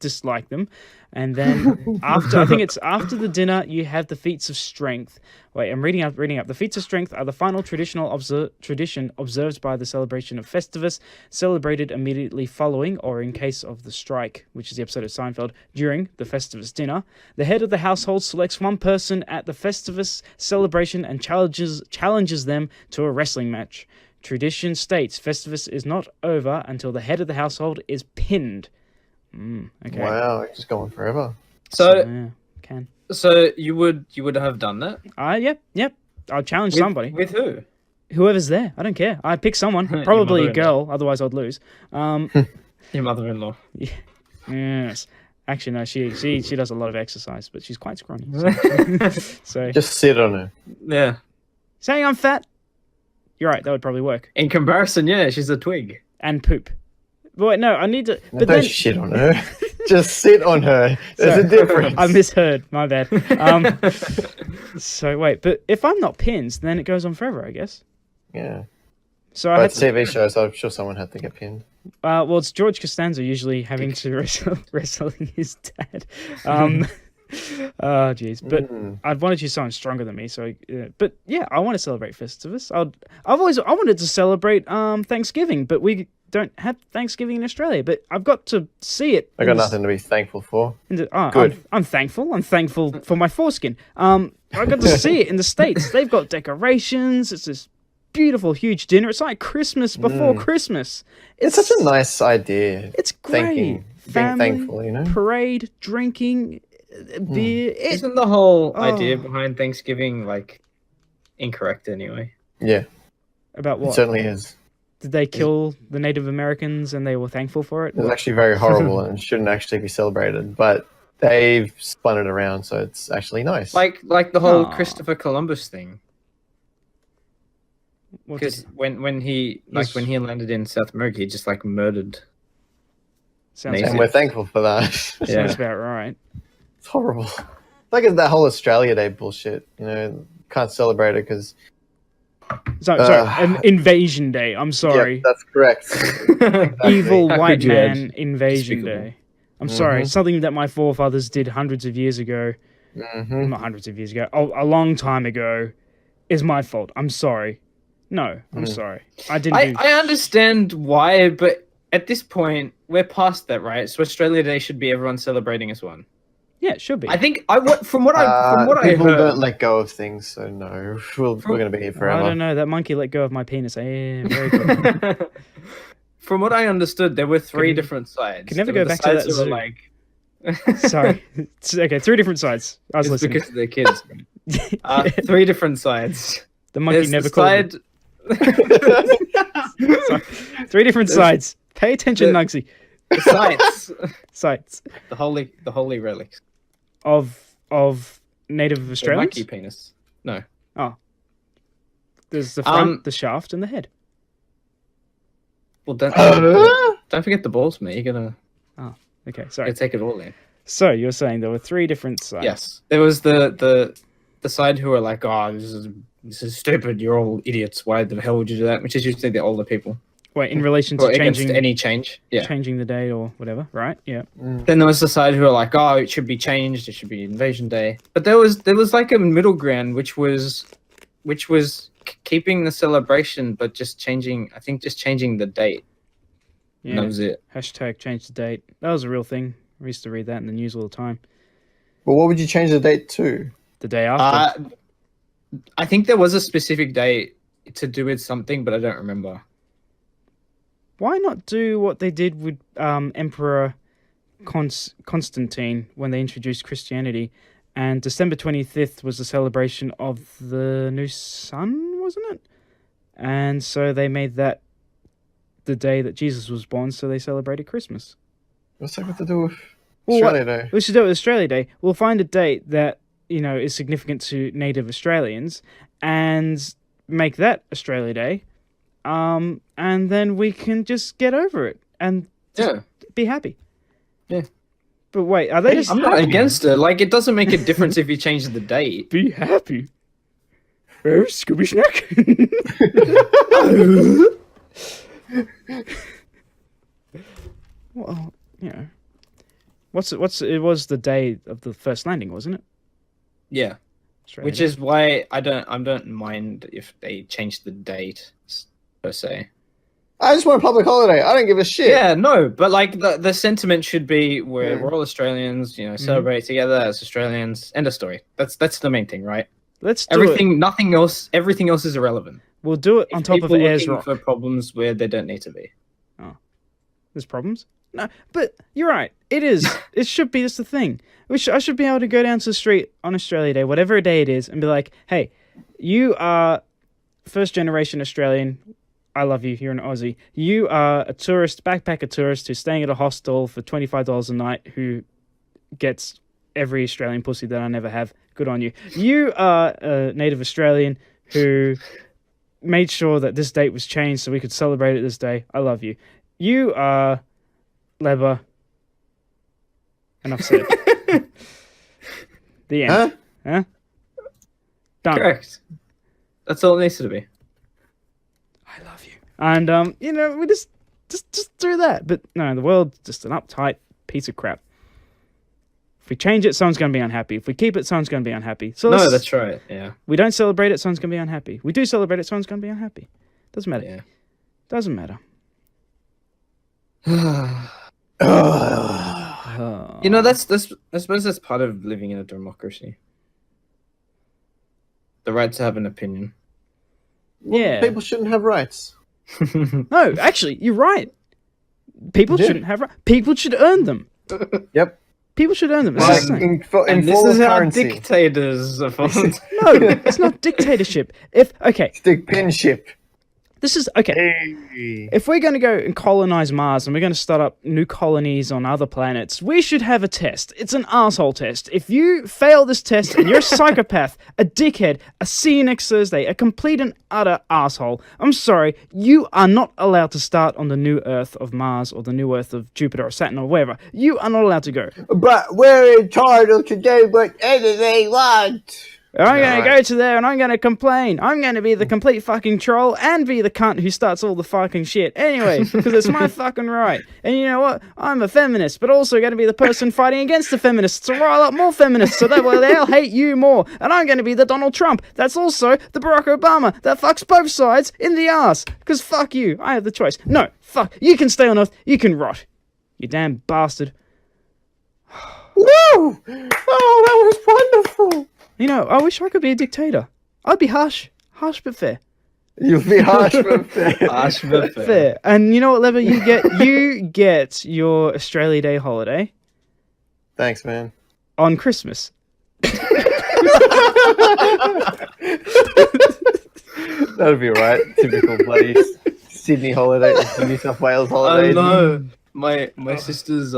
dislike them, and then I think it's after the dinner you have the feats of strength. Wait, I'm reading up. The feats of strength are the final tradition observed by the celebration of Festivus, celebrated immediately following, or in case of the strike, which is the episode of Seinfeld, during the Festivus dinner. The head of the household selects one person at the Festivus celebration and challenges them to a wrestling match. Tradition states Festivus is not over until the head of the household is pinned. Okay. Wow, it's just going forever. So you would have done that? Yep. I'll challenge somebody. With who? Whoever's there. I don't care. I'd pick someone. Probably a girl, otherwise I'd lose. Your mother-in-law. Yeah. Yes. Actually, no, she does a lot of exercise, but she's quite scrawny. So just sit on her. Yeah. Saying I'm fat? You're right, that would probably work. In comparison, yeah, she's a twig. And poop. But wait, no, I need to. But don't shit on her. Just sit on her. There's a difference. I misheard. My bad. So wait, but if I'm not pinned, then it goes on forever, I guess. Yeah. So I had TV shows. I'm sure someone had to get pinned. Well, it's George Costanza usually having to wrestling his dad. Oh, jeez. But I'd wanted to choose someone stronger than me. So, but yeah, I want to celebrate Festivus. I wanted to celebrate Thanksgiving, but we don't have Thanksgiving in Australia. But I've got to see it. I got nothing to be thankful for. Good. I'm thankful. I'm thankful for my foreskin. I got to see it in the States. They've got decorations. It's this beautiful, huge dinner. It's like Christmas before Christmas. It's such a nice idea. It's great. Being thankful, you know? Parade, drinking, beer. Isn't the whole idea behind Thanksgiving like incorrect anyway. Yeah, About it what? certainly is. Did they kill the Native Americans and they were thankful for it? It's actually very horrible and shouldn't actually be celebrated. But they've spun it around, so it's actually nice. Like the whole Aw. Christopher Columbus thing. What Because did- when he Yes. landed in South America, he just like murdered. sounds, and we're thankful for that. sounds Yeah. about right. It's horrible. Like it's that whole Australia Day bullshit. You know, can't celebrate it because Sorry, an invasion day. I'm sorry. Yeah, that's correct. Evil How white could you, man Ed? invasion Despicable. day. I'm sorry. Mhm. Something that my forefathers did hundreds of years ago, Hmm. not hundreds of years ago, a long time ago, is my fault. I'm sorry. No, I'm sorry. I didn't do... I understand why, but at this point, we're past that, right? So Australia Day should be everyone celebrating as one. Yeah, it should be. I think from what I People heard, don't let go of things, so no, we're going to be here I forever. don't know. That monkey let go of my penis. Yeah, very good. from what I understood, there were three Can- different sides. can never There go were the back to sides that who were zoo. like, Sorry. Okay, 3 different sides. I was it's listening. because of their kids. Three different sides. The monkey There's never the called me. side. Sorry. 3 different sides. Pay attention, the- Nugsy. The sides. Sides The holy relics. of Native The Australians. monkey penis. No. There's the front, Um, the shaft, and the head. Well, don't forget the balls, mate. You're gonna Okay, sorry. take it all in. So you're saying there were 3 different sides. Yes, there was the side who were like, "Oh, this is stupid. You're all idiots. Why the hell would you do that?" Which is usually the older people. Wait, in relation Or to against changing any change. Yeah. changing the day or whatever, right? Yeah. Then there was the side who were like, "Oh, it should be changed. It should be Invasion Day." But there was like a middle ground, which was keeping the celebration, but just changing. I think just changing the date. And that Yeah. was it. Hashtag change the date. That was a real thing. We used to read that in the news all the time. But what would you change the date to? The day after. I think there was a specific date to do with something, but I don't remember. Why not do what they did with Emperor Constantine when they introduced Christianity? And December 25th was the celebration of the new sun, wasn't it? And so they made that the day that Jesus was born, so they celebrated Christmas. What's that got to do with Well, Australia Day? We should do it with Australia Day. We'll find a date that, is significant to Native Australians and make that Australia Day. And then we can just get over it and Yeah. be happy. Yeah. But wait, are they just I'm not happy? against it. Like, it doesn't make a difference if you change the date. Be happy. Oh, Scooby Snack. Well, it was the day of the first landing, wasn't it? Yeah. Australia Which Day. is why I don't mind if they change the date per se. I just want a public holiday. I don't give a shit. Yeah, no, but like the sentiment should be we're Yeah. we're all Australians, celebrate together as Australians. End of story. That's the main thing, right? Let's do it. Everything else is irrelevant. We'll do it If on top of people Ayers looking Rock. for problems where they don't need to be. There's problems? No, but you're right. It is. It should be. That's the thing. I should be able to go down to the street on Australia Day, whatever day it is, and be like, hey, you are first generation Australian. I love you. You're an Aussie. You are a tourist, backpacker tourist who's staying at a hostel for $25 a night who gets every Australian pussy that I never have. Good on you. You are a native Australian who made sure that this date was changed so we could celebrate it this day. I love you. You are Leber. Enough said. The end. Huh? Done. Correct. That's all it needs to be. I love you. And we just do that. But no, the world's just an uptight piece of crap. If we change it, someone's going to be unhappy. If we keep it, someone's going to be unhappy. So No, that's right. Yeah. we don't celebrate it, someone's going to be unhappy. We do celebrate it, someone's going to be unhappy. Doesn't matter. Yeah. Doesn't matter. That's I suppose that's part of living in a democracy. The right to have an opinion. Yeah. People shouldn't have rights. No, actually, you're right. People Yeah. shouldn't have. People should earn them. Yep. People should earn them. It's Like, the same. in And this full is how currency. dictators are formed. No, it's not dictatorship. Stick pinship. This is okay. Hey. If we're going to go and colonize Mars and we're going to start up new colonies on other planets, we should have a test. It's an asshole test. If you fail this test and you're a psychopath, a dickhead, a see you next Thursday, a complete and utter asshole, I'm sorry, you are not allowed to start on the new Earth of Mars or the new Earth of Jupiter or Saturn or wherever. You are not allowed to go. But we're entitled to do whatever they want. I'm Yeah, going to right. go to there and I'm going to complain. I'm going to be the complete fucking troll and be the cunt who starts all the fucking shit. Anyway, because it's my fucking right. And you know what? I'm a feminist, but also going to be the person fighting against the feminists to rile up more feminists so that way they'll hate you more. And I'm going to be the Donald Trump. That's also the Barack Obama that fucks both sides in the ass. Because fuck you. I have the choice. No, fuck. You can stay on Earth. You can rot. You damn bastard. Woo! Oh, that was wonderful. You know, I wish I could be a dictator. I'd be harsh. Harsh but fair. You'll be harsh but fair. Harsh but fair. Fair. And you know what, Lever? You get your Australia Day holiday Thanks, man. on Christmas. That'll be right. Typical bloody Sydney holiday, New South Wales holiday. I know. My sister's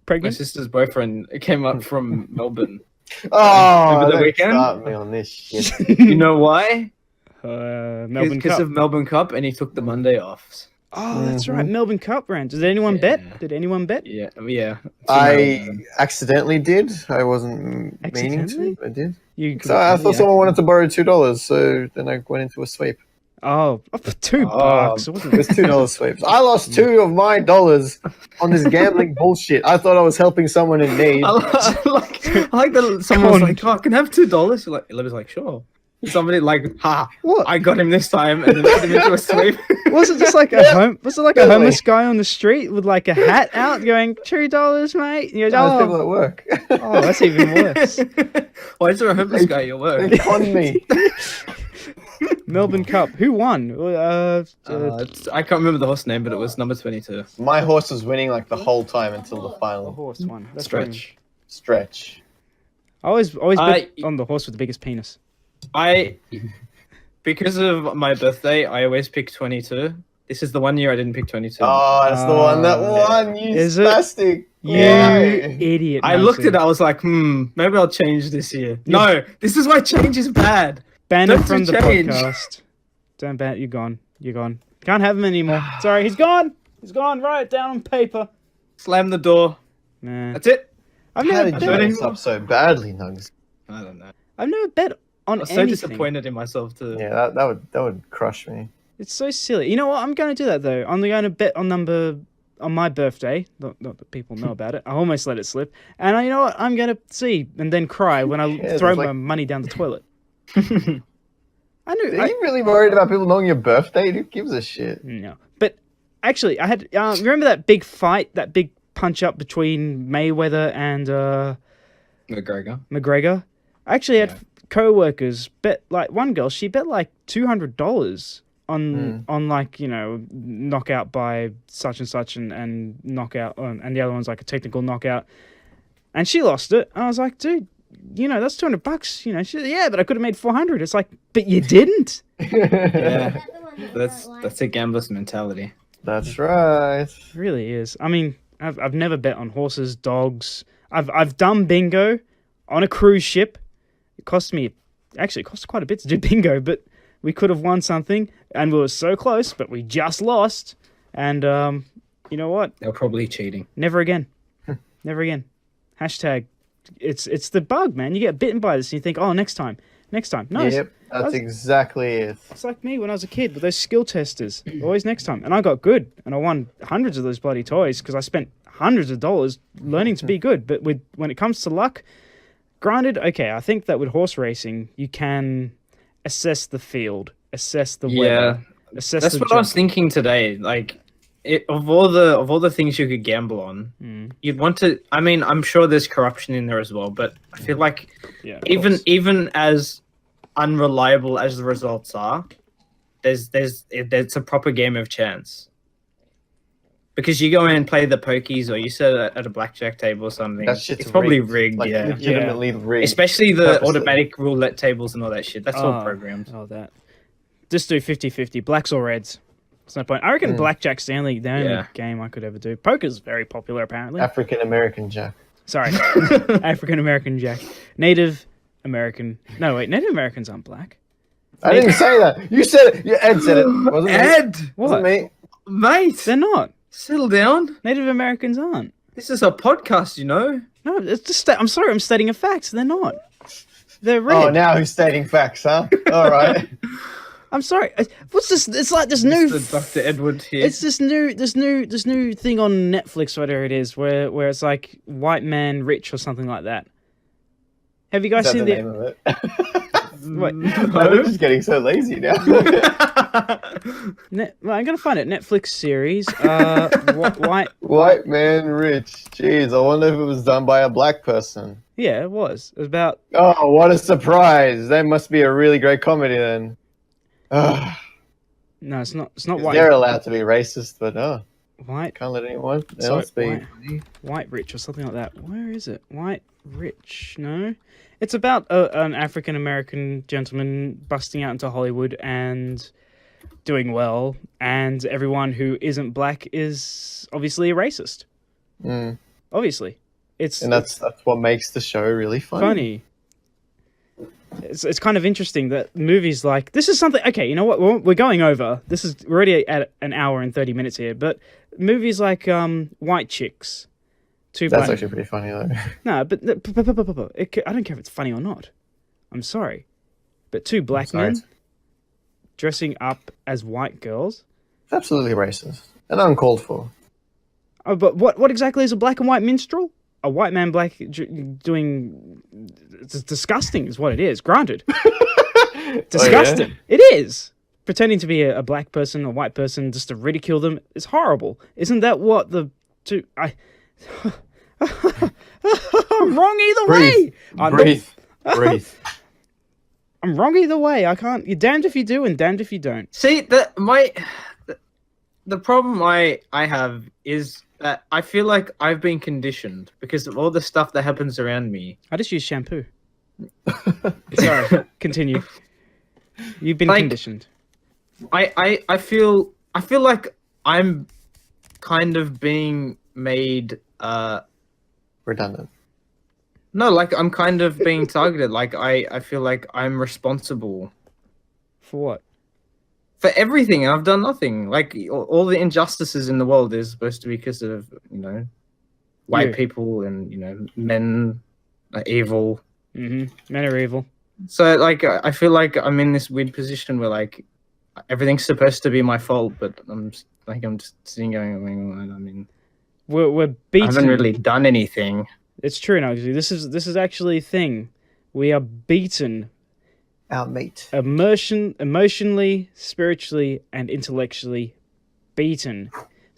Pregnant? boyfriend came up from Melbourne. Oh, Over the don't weekend? start me on this shit. You know why? Melbourne Because Cup. of Melbourne Cup, and he took the Monday off. Oh, that's right. Melbourne Cup round. Did anyone bet? Yeah. Did anyone bet? Yeah. I accidentally did. I wasn't meaning Accidentally? to. I did. You So I thought yeah. someone wanted to borrow $2, so then I went into a sweep. Oh, for $2. It wasn't It was $2 sweeps. I lost $2 of my dollars on this gambling bullshit. I thought I was helping someone in need. I like that someone was like, "Oh, I can have $2." Like, Levy's like, "Sure." Somebody like, "Ha! What? I got him this time," and then put him into a sweep. Was it just like was it like a Really? homeless guy on the street with like a hat out going $2, mate? And you're Those people oh, at work. oh, that's even worse. Why is there a homeless guy at your work? They conned me. Melbourne Cup. Who won? I can't remember the horse name, but it was number 22. My horse was winning like the whole time until the The final horse won. That's Stretch. stretch. I always bet I- on the horse with the biggest penis. Because of my birthday, I always pick 22. This is the one year I didn't pick 22. Oh, that's the one that won. You Is it? spastic. You Why? idiot. I looked Nancy. at it, I was like, maybe I'll change this year. No, this is why change is bad. Ban him Don't from do the change. podcast. Don't ban. You're gone. You're gone. Can't have him anymore. Sorry, he's gone. He's gone. Write it down on paper. Slam the door. Nah. That's it. I've How never did you bet. mess up so badly, Nugs? I don't know. I've never bet on I was so anything. disappointed in myself too. Yeah, that would crush me. It's so silly. You know what? I'm going to do that though. I'm going to bet on my birthday. Not that people know about it. I almost let it slip. And you know what? I'm going to see and then cry when I Yeah, throw there's my like- money down the toilet. I knew. Are you really worried about people knowing your birthday? Who gives a shit? No, but actually, I had remember that big fight, that big punch up between Mayweather and McGregor. McGregor. I actually had co-workers bet, like one girl, she bet like $200 on like, you know, knockout by such and knockout, and the other one's like a technical knockout, and she lost it. And I was like, dude, you know, that's $200. You know, she said, yeah, but I could have made 400. It's like, but you didn't. Yeah, the one that that's don't like- that's a gambler's mentality. That's right. It really is. I mean, I've never bet on horses, dogs. I've done bingo on a cruise ship. It cost quite a bit to do bingo, but we could have won something, and we were so close, but we just lost. And you know what? They're probably cheating. Never again. Never again. Hashtag. It's the bug, man. You get bitten by this, and you think, oh, next time. No, Yep, that's exactly it. it's like me when I was a kid with those skill testers. Always next time. And I got good, and I won hundreds of those bloody toys because I spent hundreds of dollars learning to be good. But when it comes to luck, granted, okay, I think that with horse racing, you can assess the field, assess the weather, assess That's the what I was thinking today. Like, of all the things you could gamble on, you'd want to. I mean, I'm sure there's corruption in there as well, but I feel like yeah, of even course. even as unreliable as the results are, there's a proper game of chance. Because you go in and play the pokies, or you sit at a blackjack table or something. That shit's it's probably rigged. rigged, Like, yeah. legitimately rigged. Especially the Purposely. automatic roulette tables and all that shit. That's all programmed. Oh, that. Just do 50-50, blacks or reds. There's no point. I reckon blackjack's the only game I could ever do. Poker's very popular, apparently. African American Jack. Sorry. African American Jack. Native American. No, wait. Native Americans aren't black. I didn't say that. You said it. Yeah, Ed said it. Wasn't me. Ed! Wasn't me. Mate! They're not. Settle down. Native Americans aren't. This is a podcast, you know? No, it's just. I'm sorry. I'm stating a fact. They're not. They're red. Oh, now he's stating facts, huh? All right. I'm sorry. What's this? It's like this new. Dr. Edward here. It's this new thing on Netflix, whatever it is, where it's like white man rich or something like that. Have you guys Is that seen the name of it? Wait, I'm just getting so lazy now. well, I'm gonna find it. Netflix series. White. Man rich. Jeez, I wonder if it was done by a black person. Yeah, it was. It was about. Oh, what a surprise! That must be a really great comedy then. No, it's not. It's not white. They're allowed to be racist, but White. can't let anyone Sorry, else be. White rich or something like that. Where is it? White rich? No, it's about an African American gentleman busting out into Hollywood and doing well, and everyone who isn't black is obviously a racist. Obviously, And that's what makes the show really funny. It's kind of interesting that movies like this is something. Okay, you know what? We're going over. We're already at an hour and 30 minutes here. But movies like White Chicks, That's actually pretty funny though. No, but I don't care if it's funny or not. I'm sorry, but two black men dressing up as white girls. It's absolutely racist and uncalled for. Oh, but what exactly is a black and white minstrel? A white man doing... It's disgusting is what it is, granted. Disgusting. Oh, yeah? It is. Pretending to be a black person, a white person, just to ridicule them is horrible. Isn't that what the two... I'm wrong either way. Breathe. I'm wrong either way. I can't... You're damned if you do and damned if you don't. See, the problem I have is that I feel like I've been conditioned because of all the stuff that happens around me. I just use shampoo. Sorry, continue. You've been conditioned. I feel like I'm kind of being made redundant. No, like I'm kind of being targeted. Like I feel like I'm responsible. For what? For everything, and I've done nothing. Like all the injustices in the world is supposed to be because of white people and men are evil. Mm-hmm. Men are evil. So like I feel like I'm in this weird position where like everything's supposed to be my fault, but I'm just sitting going. I mean, we're beaten. I haven't really done anything. It's true, no. This is actually a thing. We are beaten. Our mate. Emotionally, spiritually, and intellectually beaten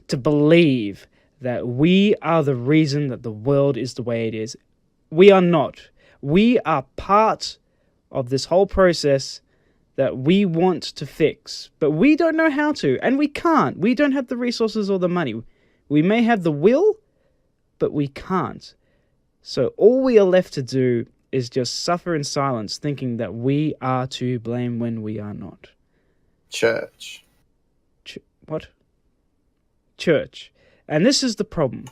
to believe that we are the reason that the world is the way it is. We are not. We are part of this whole process that we want to fix, but we don't know how to, and we can't. We don't have the resources or the money. We may have the will, but we can't. So all we are left to do is just suffer in silence, thinking that we are to blame when we are not. Church. What? Church. And this is the problem,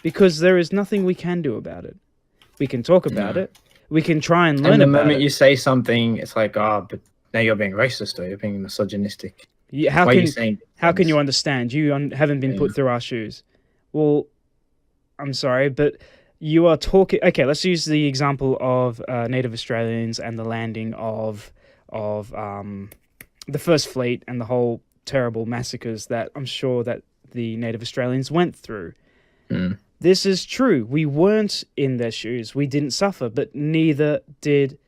because there is nothing we can do about it. We can talk about it. We can try and learn about it. And the moment you say something, it's like, but now you're being racist or you're being misogynistic. Yeah, how can you understand? You haven't been put through our shoes. Well, I'm sorry, but you are talking... Okay, let's use the example of Native Australians and the landing of the First Fleet and the whole terrible massacres that I'm sure that the Native Australians went through. This is true. We weren't in their shoes. We didn't suffer, but neither did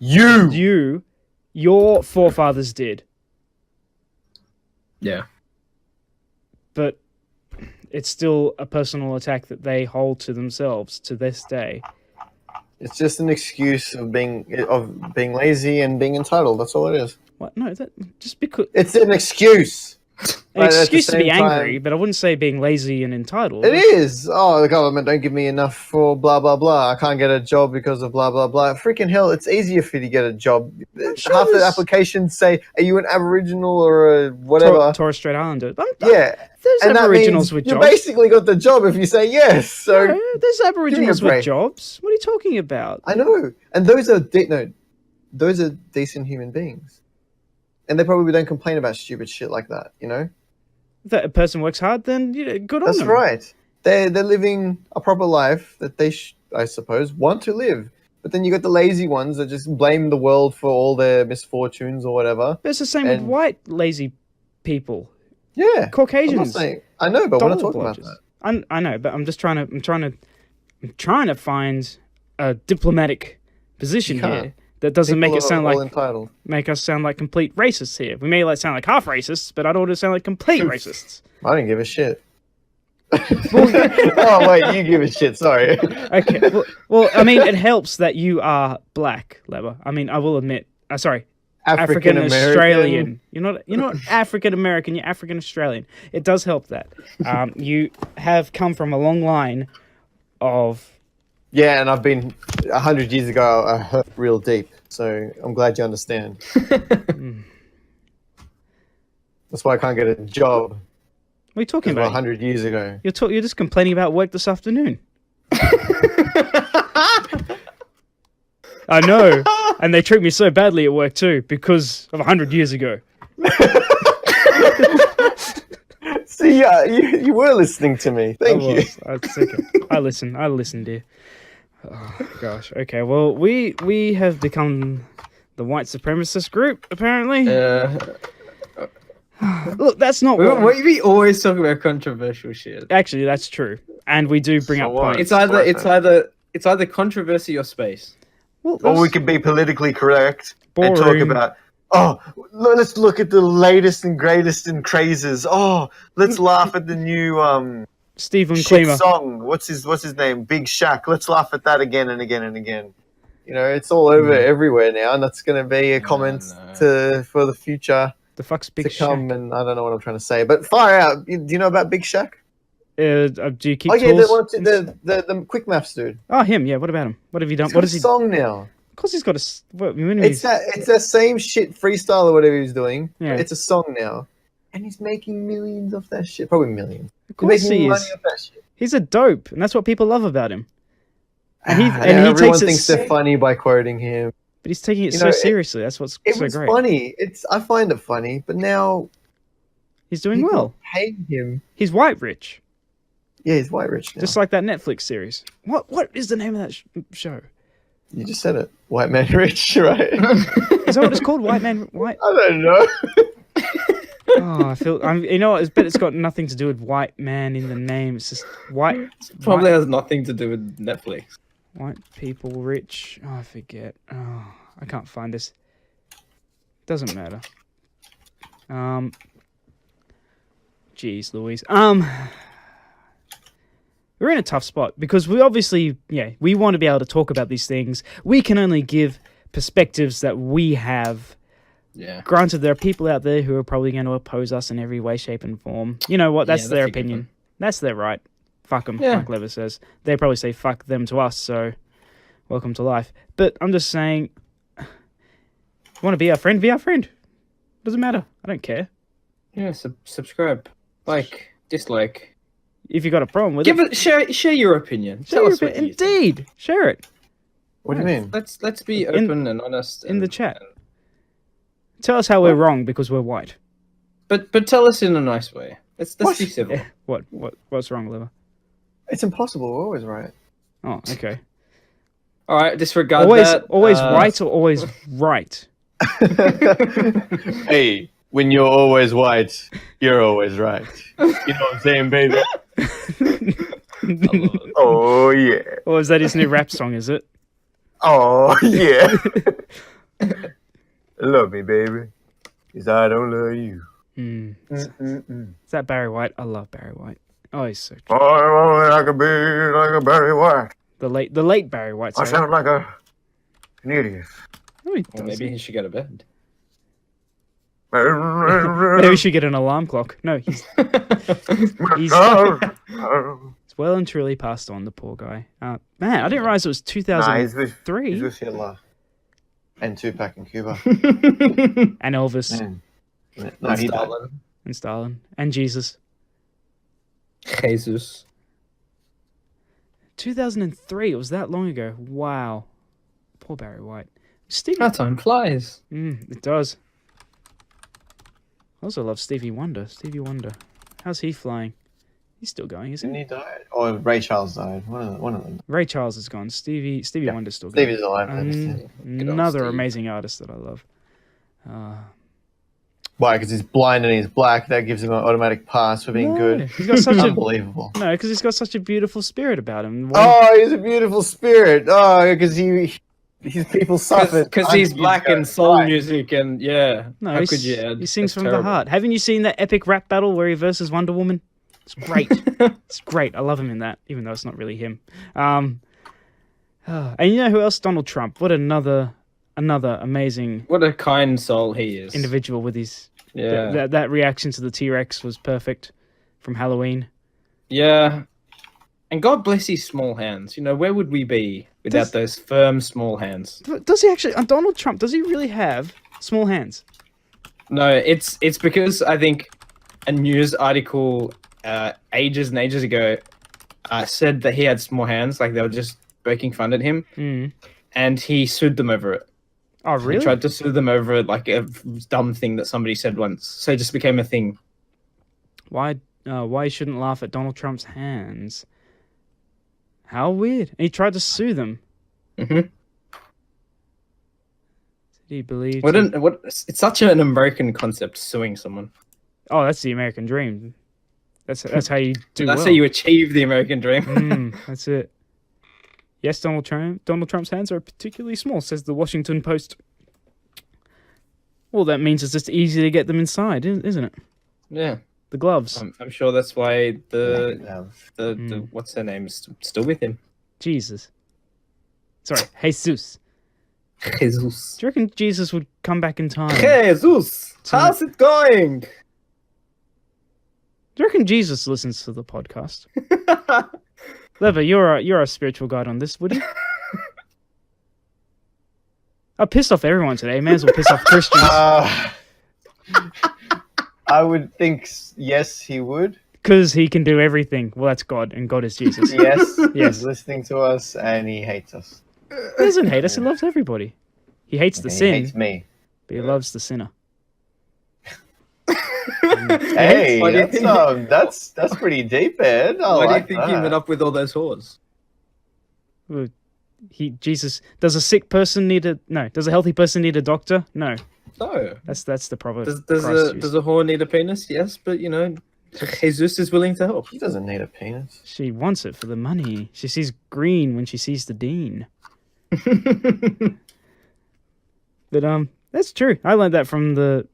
you. Your forefathers did. Yeah. But it's still a personal attack that they hold to themselves to this day. It's just an excuse of being lazy and being entitled. That's all it is. What? No, that just because it's an excuse. An But at the excuse to be same angry, time- but I wouldn't say being lazy and entitled. It is. Oh, the government don't give me enough for blah blah blah. I can't get a job because of blah blah blah. Freaking hell! It's easier for you to get a job. sure Half the there's- applications say, "Are you an Aboriginal or a whatever?" Torres Strait Islander. Yeah, There's and that Aboriginals means with you jobs. basically got the job if you say yes. So No, there's Aboriginals with break. jobs. What are you talking about? I know, and those are those are decent human beings, and they probably don't complain about stupid shit like that. You know. If that a person works hard, then good on That's them. right. They're living a proper life that they, I suppose, want to live. But then you got the lazy ones that just blame the world for all their misfortunes or whatever. But it's the same with And- white lazy people, Yeah, I'm not Caucasians. saying. I know, but we're not dollar talking about bludgers. that. I know, but I'm trying to find a diplomatic position You can't. here that doesn't make People it sound are all like entitled. make us sound like complete racists here. We may sound like half racists, but I don't want to sound like complete racists. I don't give a shit. Oh wait, you give a shit. Sorry. Okay. Well, I mean, it helps that you are black, Lever. I mean, I will admit. Sorry, African Australian. You're not African American. You're African Australian. It does help that you have come from a long line of. Yeah, and I've been 100 years ago. I hurt real deep, so I'm glad you understand. That's why I can't get a job. What are you talking About about? 100 years ago. You're just complaining about work this afternoon. I know, and they treat me so badly at work too because of 100 years ago. See, you were listening to me. Thank you. I listen, dear. Oh, gosh. Okay. Well, we have become the white supremacist group apparently. Look, that's not what. We always talk about controversial shit. Actually, that's true, and we do bring So up what? points. It's either controversy or space. Well, Or we could be politically correct and talk Boring. about, let's look at the latest and greatest and crazes. Oh, let's laugh at the new Stephen shit Klemer. song. What's his name? Big Shaq. Let's laugh at that again and again and again. You know, it's all over everywhere now, and that's going to be a comment for the future The fuck's Big to come. Shaq? And I don't know what I'm trying to say, but far out. Do you know about Big Shaq? Do you keep Oh yeah, tools? the quick maths dude. Oh, him. Yeah. What about him? What have you done? He's What got has a he? song now. Because he's got a. What, when It's that same shit freestyle or whatever he's doing. Yeah. It's a song now, and he's making millions off that shit. Probably millions. Of course He's making he money is. off that shit. He's a dope, and that's what people love about him. And he Everyone takes it. thinks they're funny by quoting him. But he's taking it You so know, seriously. That's what's It so was great. funny. I find it funny, but now He's doing people well. hate him. He's white rich, Yeah, he's white rich now. just like that Netflix series. What is the name of that show? You just said it. White man rich, right? Is that what it's called? White Man White? I don't know. Oh, I feel. You know what? I bet it's got nothing to do with white man in the name. It's just white. Probably has nothing to do with Netflix. White people rich. Oh, I forget. Oh, I can't find this. Doesn't matter. Jeez, Louise. We're in a tough spot because we obviously, we want to be able to talk about these things. We can only give perspectives that we have. Yeah. Granted, there are people out there who are probably going to oppose us in every way, shape, and form. You know what? That's Yeah, their that's a good opinion. one. That's their right. Fuck them, Yeah. like Lever says. They probably say fuck them to us, so welcome to life. But I'm just saying, you want to be our friend? Be our friend. Doesn't matter. I don't care. Yeah, subscribe, like, dislike. If you got a problem with Give it, it, share your opinion. share Tell your us what you think. Indeed. Share it What do you mean? Let's be In- open and honest in the and- chat. Tell us how we're wrong because we're white. But tell us in a nice way. Let's What? be civil. Yeah. What's wrong, Lever? It's impossible. We're always right. Oh, okay. All right, disregard Always that. white or always right? Hey, when you're always white, you're always right. You know what I'm saying, baby? Oh yeah. Or is that his new rap song? Is it? Oh yeah. Love me, baby. 'Cause I don't love you. Is that Barry White? I love Barry White. Oh, he's so cute. Oh, I could be like a Barry White. The late Barry White. I Sorry. sound like an idiot. No, he Well, doesn't. maybe he should go to bed. Maybe we should get an alarm clock. No, he's well and truly passed on, the poor guy. Man, I didn't realize it was Nah, he's 2003. with Hitler and Tupac in Cuba. And Elvis Man. No, he died. and Stalin and Jesus. Jesus. 2003. It was that long ago. Wow. Poor Barry White. Stevie. That time flies. It does. I also love Stevie Wonder. Stevie Wonder. How's he flying? He's still going, isn't Didn't he? he die? Or Ray Charles died. One of them. Ray Charles is gone. Stevie Yeah. Wonder's still going. Stevie's alive. I understand. Good old Another Steve. amazing artist that I love. Why? Because he's blind and he's black. That gives him an automatic pass for being good. He's got such a Unbelievable. no, because he's got such a beautiful spirit about him. Oh, he's a beautiful spirit. Oh, because his people suffered. Because he's black and soul music, and yeah. No, how he's- could you add? he sings That's from terrible. the heart. Haven't you seen that epic rap battle where he versus Wonder Woman? It's great. It's great. I love him in that, even though it's not really him. And you know who else? Donald Trump. What another amazing What a kind soul he is. individual with his Yeah. that reaction to the T-Rex was perfect from Halloween. Yeah. And God bless his small hands. You know, where would we be without Does- those firm small hands? Does he actually? Donald Trump, does he really have small hands? No, it's because I think a news article ages and ages ago said that he had small hands, like they were just poking fun at him, and he sued them over it. Oh, really? He tried to sue them over like a dumb thing that somebody said once, so it just became a thing. Why you shouldn't laugh at Donald Trump's hands? How weird. And he tried to sue them. Mm-hmm. Did he believe? It's such an American concept, suing someone. Oh, that's the American dream. That's how you do. That's well. how you achieve the American dream. That's it. Yes, Donald Trump's hands are particularly small, says the Washington Post. Well, that means it's just easy to get them inside, isn't it? Yeah, The gloves. I'm sure that's why the Yeah. what's her name is still with him. Jesus. Sorry, Jesus. Jesus. Do you reckon Jesus would come back in time? Jesus, how's it going? Do you reckon Jesus listens to the podcast? Lever, you're a spiritual guide on this, would you? I pissed off everyone today. May as well piss off Christians. I would think yes, he would. Because he can do everything. Well, that's God, and God is Jesus. Yes, Yes. he's listening to us and he hates us. He doesn't hate us. He loves everybody. He hates the And sin, He hates me. but he loves the sinner. Hey, Why do you that's pretty deep, Ed. I Why like do you think he that. met up with all those whores? Well, Jesus, does a sick person need a no? Does a healthy person need a doctor? No. No. That's the proverb. Does Christ used. does a whore need a penis? Yes, but you know, Jesus is willing to help. He doesn't need a penis. She wants it for the money. She sees green when she sees the dean. But that's true. I learned that from the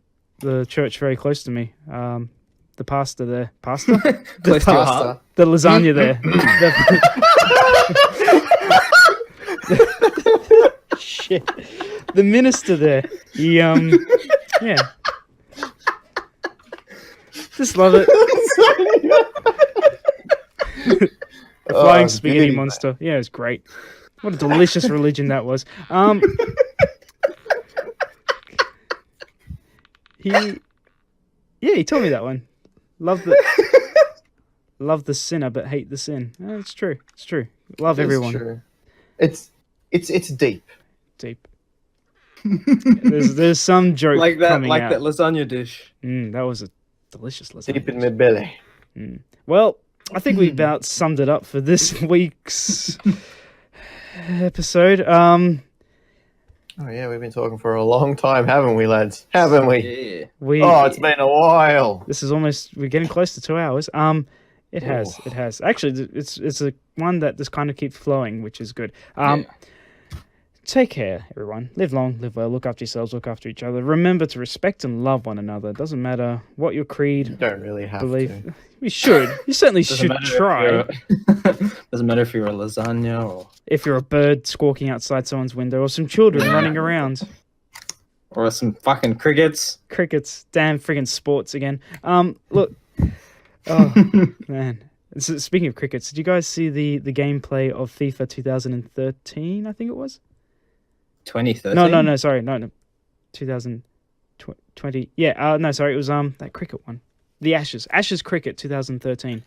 church very close to me. The pastor there. Pastor? Close to your heart. The lasagna there. Shit. The minister there. He yeah. Just love it. A flying spaghetti beauty, monster. Yeah, it's great. What a delicious religion that was. He told me that one. Love the sinner, but hate the sin. It's true. It's true. Love everyone. True. It's deep. Deep. There's some joke Like that, coming like out. that lasagna dish. That was a delicious lasagna. Deep in my belly. Well, I think we about summed it up for this week's episode. Oh yeah, we've been talking for a long time, haven't we, lads? Haven't we? Yeah. Oh, it's been a while. This is we're getting close to 2 hours. It has. Actually, it's a one that just kind of keeps flowing, which is good. Take care, everyone. Live long, live well, look after yourselves, look after each other. Remember to respect and love one another. It doesn't matter what your creed, You don't really have belief. to. You should. You certainly Doesn't should matter if try. you're- Doesn't matter if you're a lasagna or If you're a bird squawking outside someone's window or some children running around. Or some fucking crickets. Crickets, damn friggin' sports again. Look, oh man. So, speaking of crickets, did you guys see the gameplay of FIFA 2013? I think it was. 2013? No, sorry, no, 2020. Yeah, no, sorry, it was that cricket one, the Ashes Cricket 2013.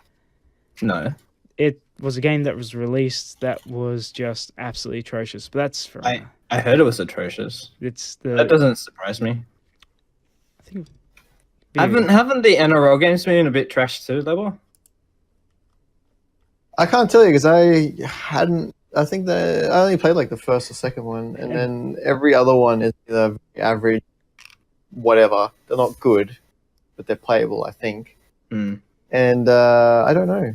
No. It was a game that was released that was just absolutely atrocious. But that's for I heard it was atrocious. That doesn't surprise me. I think Haven't the NRL games been a bit trash too, Level? I can't tell you because I think I only played like the first or second one, and then every other one is either average, whatever. They're not good, but they're playable, I think. Mm. And I don't know.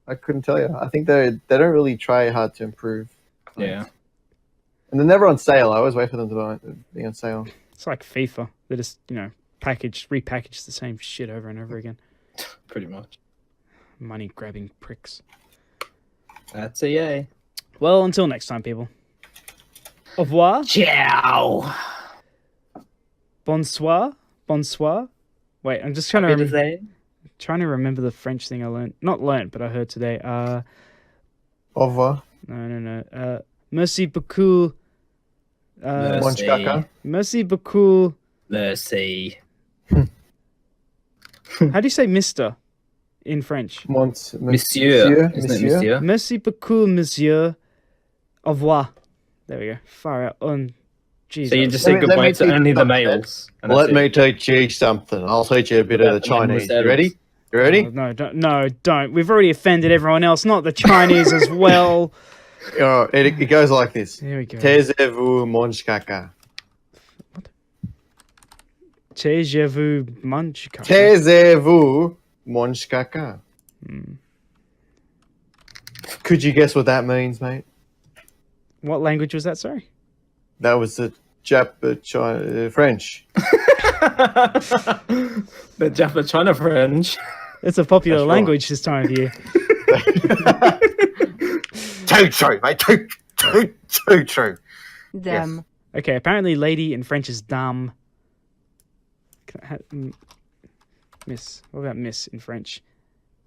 I couldn't tell you. I think they don't really try hard to improve. Yeah. And they're never on sale. I always wait for them to be on sale. it's like FIFA. They just repackage the same shit over and over again. Pretty much. Money grabbing pricks. That's a yay. Well, until next time, people. Au revoir. Ciao. Bonsoir. Bonsoir. Wait, I'm just trying to remember the French thing I learned. Not learned, but I heard today. Au revoir. No. Merci beaucoup. Merci. Monchkaka. Merci beaucoup. Merci. How do you say Mister in French? Monsieur. Isn't it monsieur? Merci beaucoup, monsieur. Au revoir. There we go. Far out. Jeez, So you just say Let me goodbye to teach only you the something. males. and Let that's me it. teach you something. I'll teach you a bit of the Chinese. You ready? You ready? Oh, no, don't. We've already offended everyone else, not the Chinese as well. It goes like this. Here we go. Taisez-vous, monchkaka. Taisez-vous, monchkaka. Taisez-vous, monchkaka. Could you guess what that means, mate? What language was that, sorry? That was the French. The Japa China French. It's a popular That's right. language this time of year. Too true, mate. Too true. Damn. Okay, apparently lady in French is dame. Miss. What about miss in French?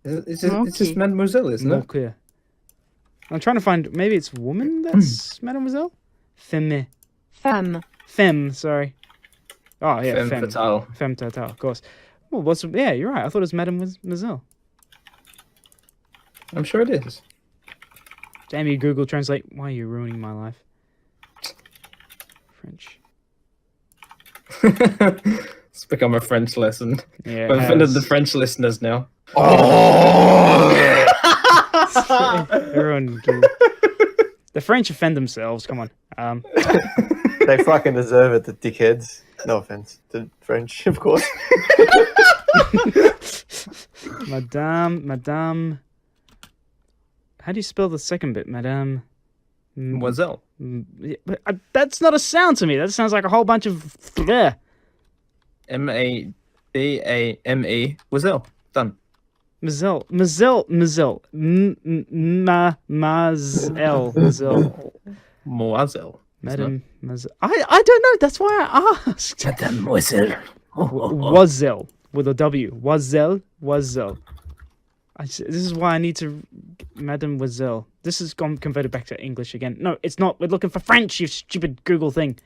It's just mademoiselle, isn't More it? clear. I'm trying to find, maybe it's woman that's mademoiselle? Femme. Femme, sorry. Oh, yeah, Femme femme. fatale. Femme fatale, of course. Well, yeah, you're right. I thought it was mademoiselle. I'm sure it is. Damn you, Google Translate. Why are you ruining my life? French. It's become a French lesson. Yeah. We've offended the French listeners now. Oh, Everyone. The French offend themselves. Come on. they fucking deserve it, the dickheads. No offense to French, of course. Madame. How do you spell the second bit, Madame? Mademoiselle. That's not a sound to me. That sounds like a whole bunch of. Yeah. Madame. Mademoiselle. Done. Mazel. Mazel. Madame Mazel. I don't know. That's why I asked. Mademoiselle. Wazel with a W. Wazel. This is why I need to. Mademoiselle. This has gone converted back to English again. No, it's not. We're looking for French, you stupid Google thing.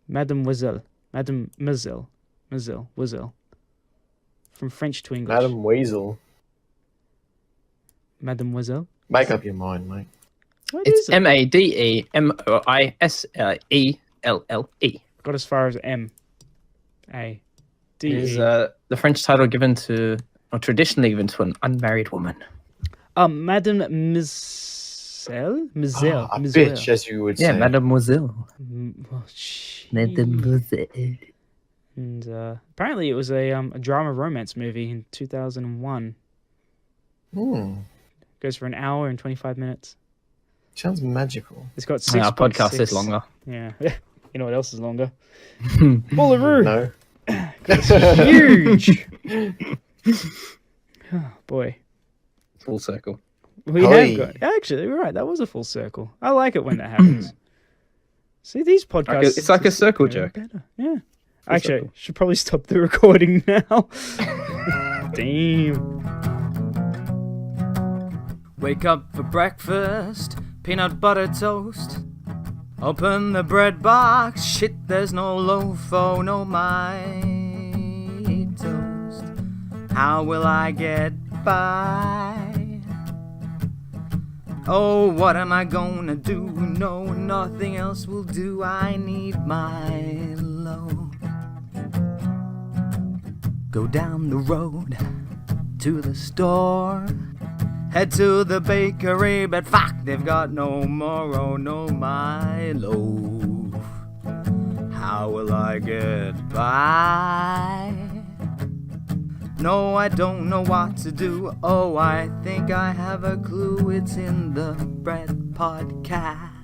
Mademoiselle. Mademoiselle. From French to English. Madam Weasel. Mademoiselle. Make up your mind, mate. What It's is it? Mademoiselle. Got as far as M. A. D. Is E. the French title given to, or traditionally given to, an unmarried woman? Madame Mademoiselle? Ah, a bitch, as you would say. Yeah, Mademoiselle. Well, shit. Mademoiselle. And apparently it was a drama romance movie in 2001. Goes for an hour and 25 minutes. Sounds magical. It's got 6. Our podcast is longer. Yeah. You know what else is longer? Uluru. No. It's huge. Oh, boy. Full circle. We Oi. have got. Actually, you're right. That was a full circle. I like it when that happens. See, these podcasts. It's like a circle getting jerk. better. Yeah. A Actually, circle. should probably stop the recording now. Damn. Wake up for breakfast, peanut butter toast. Open the bread box, shit, there's no loaf, oh no, my toast. How will I get by? Oh, what am I gonna do? No, nothing else will do. I need my loaf. Go down the road to the store. Head to the bakery, but fuck, they've got no more. Oh no, my loaf. How will I get by? No, I don't know what to do. Oh, I think I have a clue. It's in the Bread Podcast.